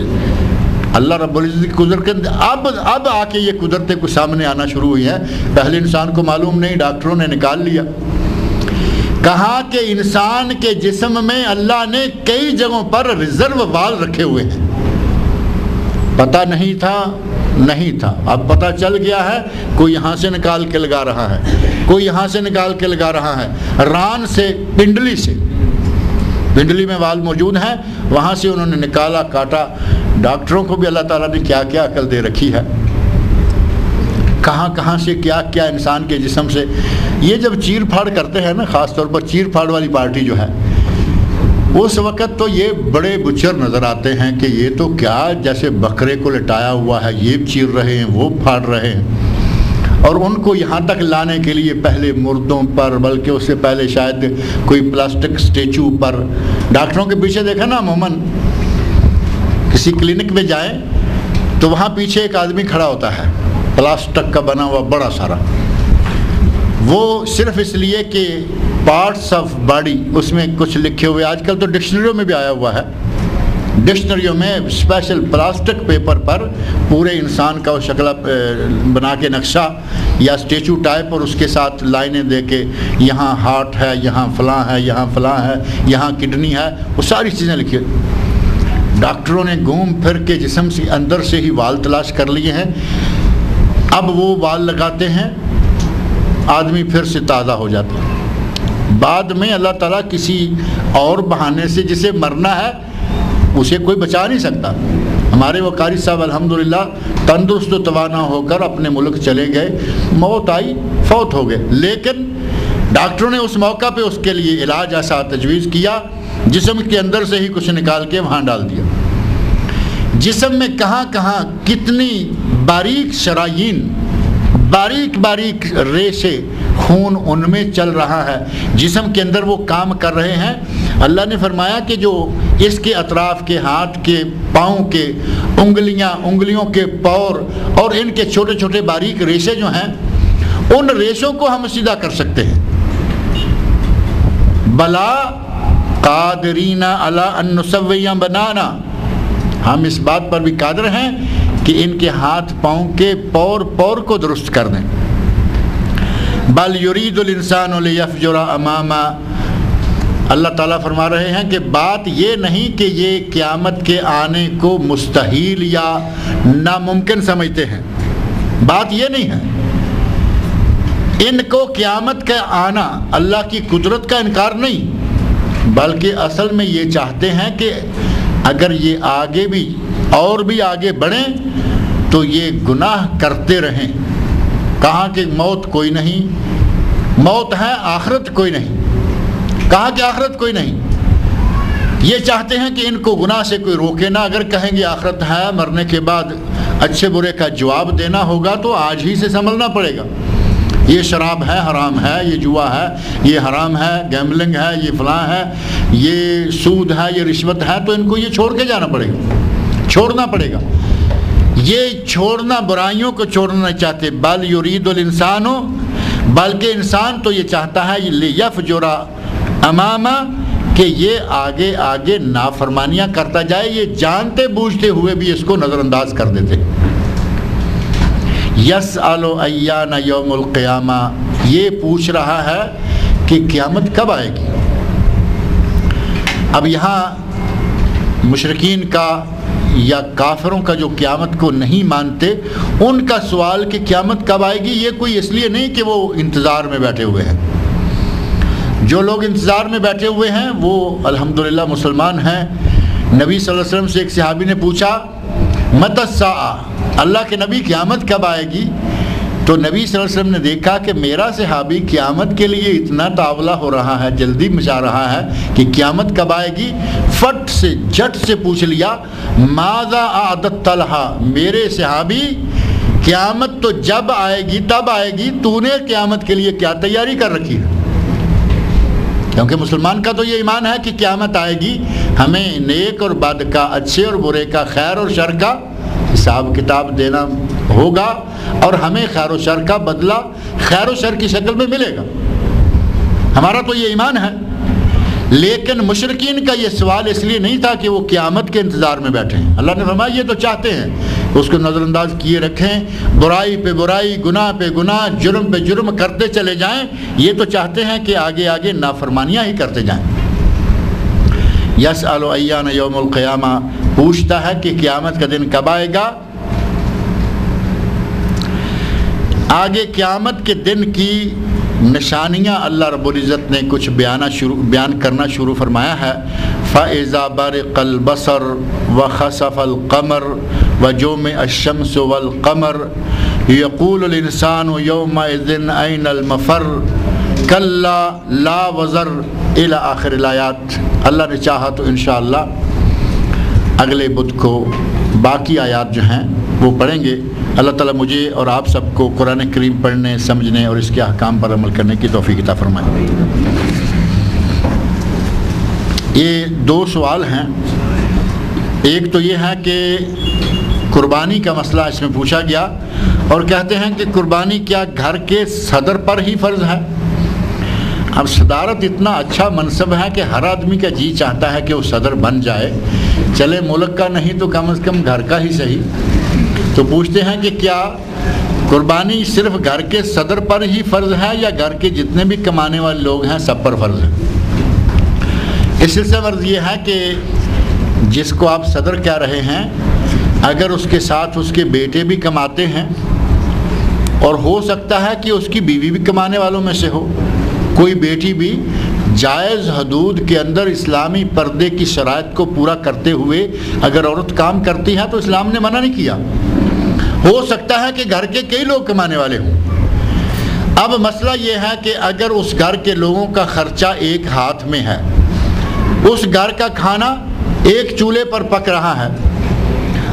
اللہ رب العزت کی قدرت کے اب آ کے یہ قدرتیں کچھ سامنے آنا شروع ہوئی ہیں، پہلے انسان کو معلوم نہیں، ڈاکٹروں نے نکال لیا۔ کہا کہ انسان کے جسم میں اللہ نے کئی جگہوں پر ریزرو وال رکھے ہوئے ہیں، پتہ نہیں تھا، اب پتہ چل گیا ہے، کوئی یہاں سے نکال کے لگا رہا ہے، کوئی یہاں سے نکال کے لگا رہا ہے، ران سے، پنڈلی میں وال موجود ہیں، وہاں سے انہوں نے نکالا، کاٹا۔ ڈاکٹروں کو بھی اللہ تعالیٰ نے کیا کیا عقل دے رکھی ہے، کہاں سے کیا کیا انسان کے جسم سے۔ یہ جب چیر پھاڑ کرتے ہیں نا، خاص طور پر چیر پھاڑ والی پارٹی جو ہے، اس وقت تو یہ بڑے بچر نظر آتے ہیں کہ یہ تو کیا جیسے بکرے کو لٹایا ہوا ہے، یہ چیر رہے ہیں، وہ پھاڑ رہے ہیں، اور ان کو یہاں تک لانے کے لیے پہلے مردوں پر، بلکہ اس سے پہلے شاید کوئی پلاسٹک اسٹیچو پر، ڈاکٹروں کے پیچھے دیکھا نا، عموماً کسی کلینک میں جائیں تو وہاں پیچھے ایک آدمی کھڑا ہوتا ہے، پلاسٹک کا بنا ہوا بڑا سارا، وہ صرف اس لیے کہ پارٹس آف باڈی اس میں کچھ لکھے ہوئے، آج کل تو ڈکشنریوں میں بھی آیا ہوا ہے، ڈکشنریوں میں اسپیشل پلاسٹک پیپر پر پورے انسان کا شکل بنا کے نقشہ یا اسٹیچو ٹائپ، اور اس کے ساتھ لائنیں دے کے یہاں ہارٹ ہے، یہاں فلاں ہے، یہاں فلاں ہے، یہاں کڈنی ہے، وہ ساری چیزیں لکھی۔ ڈاکٹروں نے گھوم پھر کے جسم سے اندر سے ہی وال تلاش کر لیے ہیں، اب وہ وال لگاتے ہیں، آدمی پھر سے تازہ ہو جاتا ہے۔ بعد میں اللہ تعالیٰ کسی اور بہانے سے جسے مرنا ہے اسے کوئی بچا نہیں سکتا۔ ہمارے وہ قاری صاحب الحمدللہ تندرست و توانا ہو کر اپنے ملک چلے گئے، موت آئی، فوت ہو گئے، لیکن ڈاکٹروں نے اس موقع پہ اس کے لیے علاج ایسا تجویز کیا، جسم کے اندر سے ہی کچھ نکال کے وہاں ڈال دیا۔ جسم میں کہاں کہاں کتنی باریک شرائین، باریک ریشے، خون ان میں چل رہا ہے، جسم کے اندر وہ کام کر رہے ہیں۔ اللہ نے فرمایا کہ جو اس کے اطراف کے، ہاتھ کے، پاؤں کے، انگلیوں کے پور اور ان کے چھوٹے چھوٹے باریک ریشے جو ہیں، ان ریشوں کو ہم سیدھا کر سکتے ہیں۔ بلا قادرین علی ان نسوی بنانا، ہم اس بات پر بھی قادر ہیں کہ ان کے ہاتھ پاؤں کے پور پور کو درست کر دیں۔ بل یرید الانسان لیفجر اماما، اللہ تعالیٰ فرما رہے ہیں کہ بات یہ نہیں کہ یہ قیامت کے آنے کو مستحیل یا ناممکن سمجھتے ہیں، بات یہ نہیں ہے۔ ان کو قیامت کا آنا اللہ کی قدرت کا انکار نہیں، بلکہ اصل میں یہ چاہتے ہیں کہ اگر یہ آگے بھی اور بھی آگے بڑھیں تو یہ گناہ کرتے رہیں۔ کہاں کہ موت کوئی نہیں، موت ہے، آخرت کوئی نہیں، کہاں کہ آخرت کوئی نہیں۔ یہ چاہتے ہیں کہ ان کو گناہ سے کوئی روکے نہ، اگر کہیں گے آخرت ہے، مرنے کے بعد اچھے برے کا جواب دینا ہوگا تو آج ہی سے سنبھلنا پڑے گا۔ یہ شراب ہے، حرام ہے، یہ جوا ہے، یہ حرام ہے، گیمبلنگ ہے، یہ فلاں ہے، یہ سود ہے، یہ رشوت ہے، تو ان کو یہ چھوڑ کے جانا پڑے گا، چھوڑنا پڑے گا۔ یہ چھوڑنا، برائیوں کو چھوڑنا نہیں چاہتے۔ بل یرید الانسان، بلکہ انسان تو یہ چاہتا ہے لیفجر اماما، کہ یہ آگے آگے نافرمانیاں کرتا جائے، یہ جانتے بوجھتے ہوئے بھی اس کو نظر انداز کر دیتے۔ یسأل ایان یوم القیامہ، یہ پوچھ رہا ہے کہ قیامت کب آئے گی۔ اب یہاں مشرکین کا یا کافروں کا جو قیامت کو نہیں مانتے، ان کا سوال کہ قیامت کب آئے گی، یہ کوئی اس لیے نہیں کہ وہ انتظار میں بیٹھے ہوئے ہیں۔ جو لوگ انتظار میں بیٹھے ہوئے ہیں وہ الحمدللہ مسلمان ہیں۔ نبی صلی اللہ علیہ وسلم سے ایک صحابی نے پوچھا متی الساعہ، اللہ کے نبی قیامت کب آئے گی؟ تو نبی صلی اللہ علیہ وسلم نے دیکھا کہ میرا صحابی قیامت کے لیے اتنا تاولا ہو رہا ہے، جلدی مچا رہا ہے کہ قیامت کب آئے گی، فٹ سے جھٹ سے پوچھ لیا ماذا اعددت لہا، میرے صحابی قیامت تو جب آئے گی تب آئے گی، تو نے قیامت کے لیے کیا تیاری کر رکھی ہے؟ کیونکہ مسلمان کا تو یہ ایمان ہے کہ قیامت آئے گی، ہمیں نیک اور بد کا، اچھے اور برے کا، خیر اور شر کا حساب کتاب دینا ہوگا، اور ہمیں خیر و شر کا بدلہ خیر و شر کی شکل میں ملے گا، ہمارا تو یہ ایمان ہے۔ لیکن مشرکین کا یہ سوال اس لیے نہیں تھا کہ وہ قیامت کے انتظار میں بیٹھے ہیں۔ اللہ نے فرمایا یہ تو چاہتے ہیں اس کو نظر انداز کیے رکھیں، برائی پہ برائی، گناہ پہ گناہ، جرم پہ جرم کرتے چلے جائیں، یہ تو چاہتے ہیں کہ آگے آگے نافرمانیاں ہی کرتے جائیں۔ یسأل ایان یوم القیامہ، پوچھتا ہے کہ قیامت کا دن کب آئے گا۔ آگے قیامت کے دن کی نشانیاں اللہ رب العزت نے کچھ بیان کرنا شروع فرمایا ہے۔ فَإِذَا بَرِقَ الْبَصَرُ وَخَسَفَ الْقَمَرُ وَجُمِعَ الشَّمْسُ وَالْقَمَرُ يَقُولُ الْإِنسَانُ يَوْمَئِذٍ أَيْنَ الْمَفَرُّ كَلَّا لَا وَزَرَ إِلَى آخر الآیات۔ اللہ نے چاہا تو انشاءاللہ اگلے بدھ کو باقی آیات جو ہیں وہ پڑھیں گے۔ اللہ تعالیٰ مجھے اور آپ سب کو قرآن کریم پڑھنے، سمجھنے اور اس کے احکام پر عمل کرنے کی توفیق عطا فرمائے۔ یہ دو سوال ہیں، ایک تو یہ ہے کہ قربانی کا مسئلہ اس میں پوچھا گیا، اور کہتے ہیں کہ قربانی کیا گھر کے صدر پر ہی فرض ہے؟ اب صدارت اتنا اچھا منصب ہے کہ ہر آدمی کا جی چاہتا ہے کہ وہ صدر بن جائے، چلے ملک کا نہیں تو کم از کم گھر کا ہی صحیح۔ تو پوچھتے ہیں کہ کیا قربانی صرف گھر کے صدر پر ہی فرض ہے یا گھر کے جتنے بھی کمانے والے لوگ ہیں سب پر فرض ہے؟ اس سلسلے میں عرض یہ ہے کہ جس کو آپ صدر کہہ رہے ہیں، اگر اس کے ساتھ اس کے بیٹے بھی کماتے ہیں، اور ہو سکتا ہے کہ اس کی بیوی بھی کمانے والوں میں سے ہو، کوئی بیٹی بھی جائز حدود کے اندر اسلامی پردے کی شرائط کو پورا کرتے ہوئے اگر عورت کام کرتی ہے تو اسلام نے منع نہیں کیا۔ ہو سکتا ہے کہ گھر کے کئی لوگ کمانے والے ہوں۔ اب مسئلہ یہ ہے کہ اگر اس گھر کے لوگوں کا خرچہ ایک ہاتھ میں ہے، اس گھر کا کھانا ایک چولہے پر پک رہا ہے،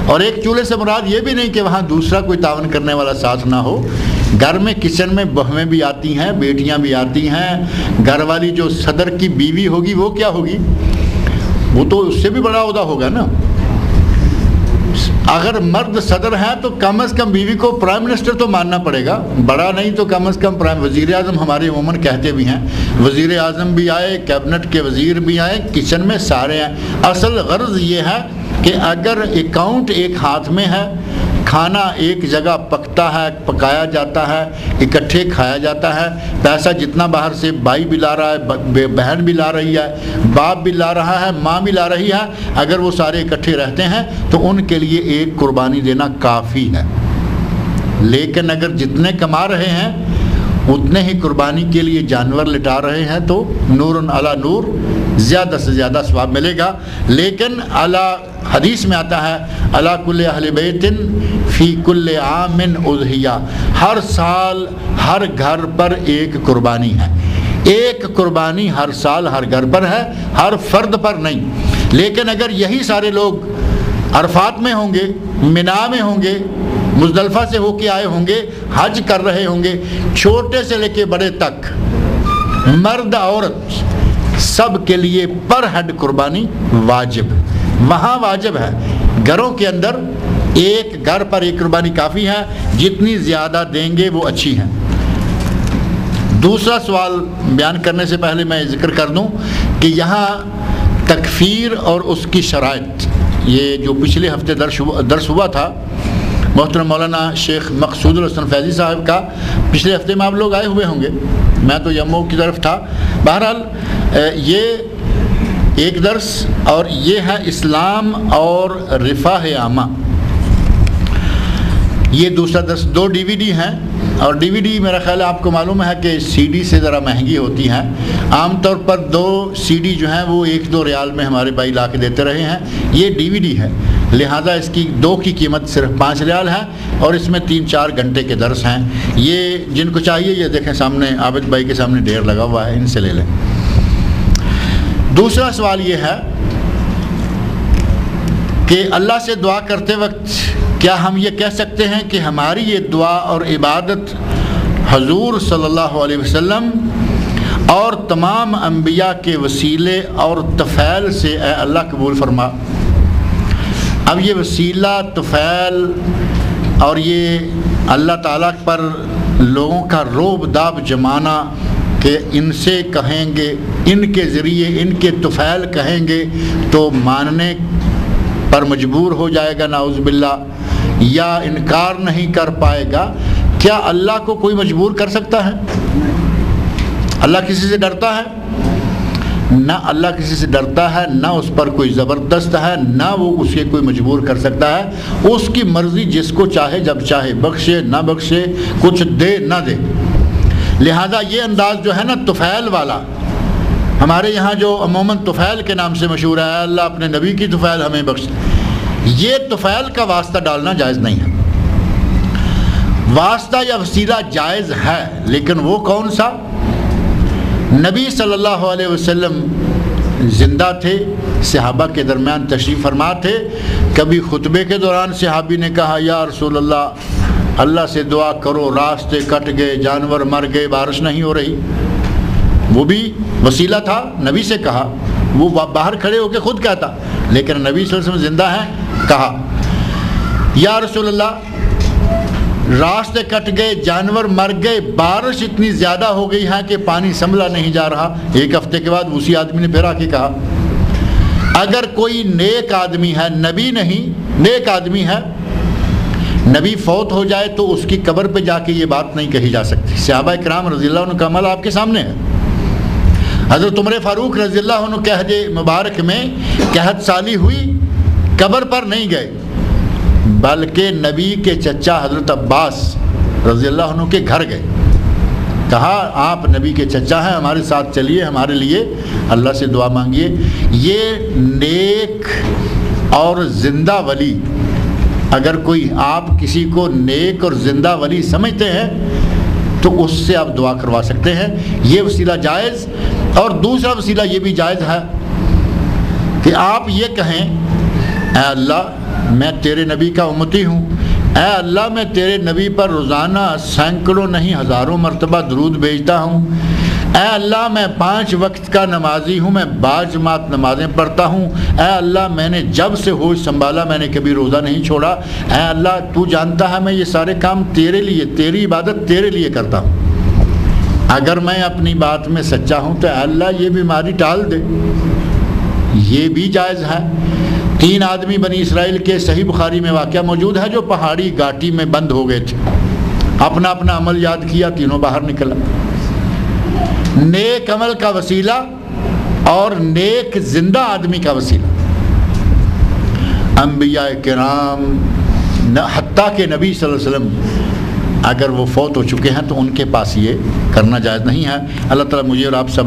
اور ایک چولہے سے مراد یہ بھی نہیں کہ وہاں دوسرا کوئی تعاون کرنے والا ساتھ نہ ہو، گھر میں کچن میں بہویں بھی آتی ہیں، بیٹیاں بھی آتی ہیں، گھر والی جو صدر کی بیوی ہوگی وہ کیا ہوگی؟ وہ تو اس سے بھی بڑا عہدہ ہوگا نا۔ اگر مرد صدر ہیں تو کم از کم بیوی کو پرائم منسٹر تو ماننا پڑے گا، بڑا نہیں تو کم از کم وزیر اعظم ہمارے عموماً کہتے بھی ہیں، وزیر اعظم بھی آئے، کیبنٹ کے وزیر بھی آئے، کچن میں سارے ہیں۔ اصل غرض یہ ہے کہ اگر اکاؤنٹ ایک ہاتھ میں ہے، کھانا ایک جگہ پکتا ہے، پکایا جاتا ہے، اکٹھے کھایا جاتا ہے، پیسہ جتنا باہر سے بھائی بھی لا رہا ہے، بہن بھی لا رہی ہے، باپ بھی لا رہا ہے، ماں بھی لا رہی ہے، اگر وہ سارے اکٹھے رہتے ہیں تو ان کے لیے ایک قربانی دینا کافی ہے۔ لیکن اگر جتنے کما رہے ہیں اتنے ہی قربانی کے لیے جانور لٹا رہے ہیں تو نور علی نور، زیادہ سے زیادہ ثواب ملے گا۔ لیکن حدیث میں آتا ہے علی کل اہل بیت فی کل عام اضحیہ، ہر سال ہر گھر پر ایک قربانی ہے، ایک قربانی ہر سال ہر گھر پر ہے، ہر فرد پر نہیں۔ لیکن اگر یہی سارے لوگ عرفات میں ہوں گے، منا میں ہوں گے، مزدلفہ سے ہو کے آئے ہوں گے، حج کر رہے ہوں گے، چھوٹے سے لے کے بڑے تک، مرد عورت سب کے لیے پر ہیڈ قربانی واجب، وہاں واجب ہے۔ گھروں کے اندر ایک گھر پر ایک قربانی کافی ہے، جتنی زیادہ دیں گے وہ اچھی ہیں۔ دوسرا سوال بیان کرنے سے پہلے میں ذکر کر دوں کہ یہاں تکفیر اور اس کی شرائط، یہ جو پچھلے ہفتے درس ہوا تھا محترم مولانا شیخ مقصود الحسن فیضی صاحب کا، پچھلے ہفتے میں آپ لوگ آئے ہوئے ہوں گے، میں تو یمو کی طرف تھا۔ بہرحال یہ ایک درس اور یہ ہے اسلام اور رفاہ عامہ، یہ دوسرا درس۔ 2 DVD ہیں، اور DVD میرا خیال ہے آپ کو معلوم ہے کہ CD سے ذرا مہنگی ہوتی ہیں۔ عام طور پر 2 CD جو ہیں وہ 1-2 ریال میں ہمارے بھائی لا کے دیتے رہے ہیں، یہ DVD ہے، لہذا اس کی 2 کی قیمت صرف 5 ریال ہے، اور اس میں 3-4 گھنٹے کے درس ہیں۔ یہ جن کو چاہیے یہ دیکھیں سامنے عابد بھائی کے سامنے ڈھیر لگا ہوا ہے، ان سے لے لیں۔ دوسرا سوال یہ ہے کہ اللہ سے دعا کرتے وقت کیا ہم یہ کہہ سکتے ہیں کہ ہماری یہ دعا اور عبادت حضور صلی اللہ علیہ وسلم اور تمام انبیاء کے وسیلے اور طفیل سے اے اللہ قبول فرما؟ اب یہ وسیلہ، طفیل اور یہ اللہ تعالیٰ پر لوگوں کا روب داب جمانا کہ ان سے کہیں گے، ان کے ذریعے ان کے طفیل کہیں گے تو ماننے پر مجبور ہو جائے گا نعوذ باللہ، یا انکار نہیں کر پائے گا۔ کیا اللہ کو کوئی مجبور کر سکتا ہے؟ اللہ کسی سے ڈرتا ہے؟ نہ اللہ کسی سے ڈرتا ہے، نہ اس پر کوئی زبردست ہے، نہ وہ اسے کوئی مجبور کر سکتا ہے۔ اس کی مرضی، جس کو چاہے جب چاہے بخشے نہ بخشے، کچھ دے نہ دے۔ لہذا یہ انداز جو ہے نا طفیل والا، ہمارے یہاں جو عموماً طفیل کے نام سے مشہور ہے، اللہ اپنے نبی کی طفیل ہمیں بخش، یہ طفیل کا واسطہ ڈالنا جائز نہیں ہے۔ واسطہ یا وسیلہ جائز ہے، لیکن وہ کون سا؟ نبی صلی اللہ علیہ وسلم زندہ تھے، صحابہ کے درمیان تشریف فرما تھے، کبھی خطبے کے دوران صحابی نے کہا یا رسول اللہ، اللہ سے دعا کرو، راستے کٹ گئے، جانور مر گئے، بارش نہیں ہو رہی، وہ بھی وسیلہ تھا، نبی سے کہا، وہ باہر کھڑے ہو کے خود کہتا، لیکن نبی صلی اللہ علیہ وسلم زندہ ہیں، کہا یا رسول اللہ راستے کٹ گئے، جانور مر گئے، بارش اتنی زیادہ ہو گئی ہے کہ پانی سنبھلا نہیں جا رہا۔ 1 ہفتے کے بعد اسی آدمی نے پھر آ کے کہا اگر کوئی نیک آدمی ہے، نبی نہیں نیک آدمی ہے، نبی فوت ہو جائے تو اس کی قبر پہ جا کے یہ بات نہیں کہی جا سکتی۔ صحابہ کرام رضی اللہ عنہ کا عمل آپ کے سامنے ہے۔ حضرت عمر فاروق رضی اللہ عنہ کے عہد مبارک میں قحط سالی ہوئی، قبر پر نہیں گئے، بلکہ نبی کے چچا حضرت عباس رضی اللہ عنہ کے گھر گئے، کہا آپ نبی کے چچا ہیں، ہمارے ساتھ چلیے، ہمارے لیے اللہ سے دعا مانگیے۔ یہ نیک اور زندہ ولی، اگر کوئی آپ کسی کو نیک اور زندہ ولی سمجھتے ہیں تو اس سے آپ دعا کروا سکتے ہیں، یہ وسیلہ جائز۔ اور دوسرا وسیلہ یہ بھی جائز ہے کہ آپ یہ کہیں اے اللہ میں تیرے نبی کا امتی ہوں، اے اللہ میں تیرے نبی پر روزانہ سینکڑوں نہیں ہزاروں مرتبہ درود بھیجتا ہوں، اے اللہ میں 5 وقت کا نمازی ہوں، میں باجماعت نمازیں پڑھتا ہوں، اے اللہ میں نے جب سے ہوش سنبھالا میں نے کبھی روزہ نہیں چھوڑا، اے اللہ تو جانتا ہے میں یہ سارے کام تیرے لیے، تیری عبادت تیرے لیے کرتا ہوں، اگر میں اپنی بات میں سچا ہوں تو اے اللہ یہ بیماری ٹال دے، یہ بھی جائز ہے۔ 3 آدمی بنی اسرائیل کے صحیح بخاری میں واقعہ موجود ہے جو پہاڑی گھاٹی میں بند ہو گئے تھے، اپنا اپنا عمل یاد کیا، تینوں باہر نکلا، نیک عمل کا وسیلہ اور نیک زندہ آدمی کا وسیلہ۔ انبیاء کرام حتیٰ کہ نبی صلی اللہ علیہ وسلم اگر وہ فوت ہو چکے ہیں تو ان کے پاس یہ کرنا جائز نہیں ہے۔ اللہ تعالیٰ مجھے اور آپ سب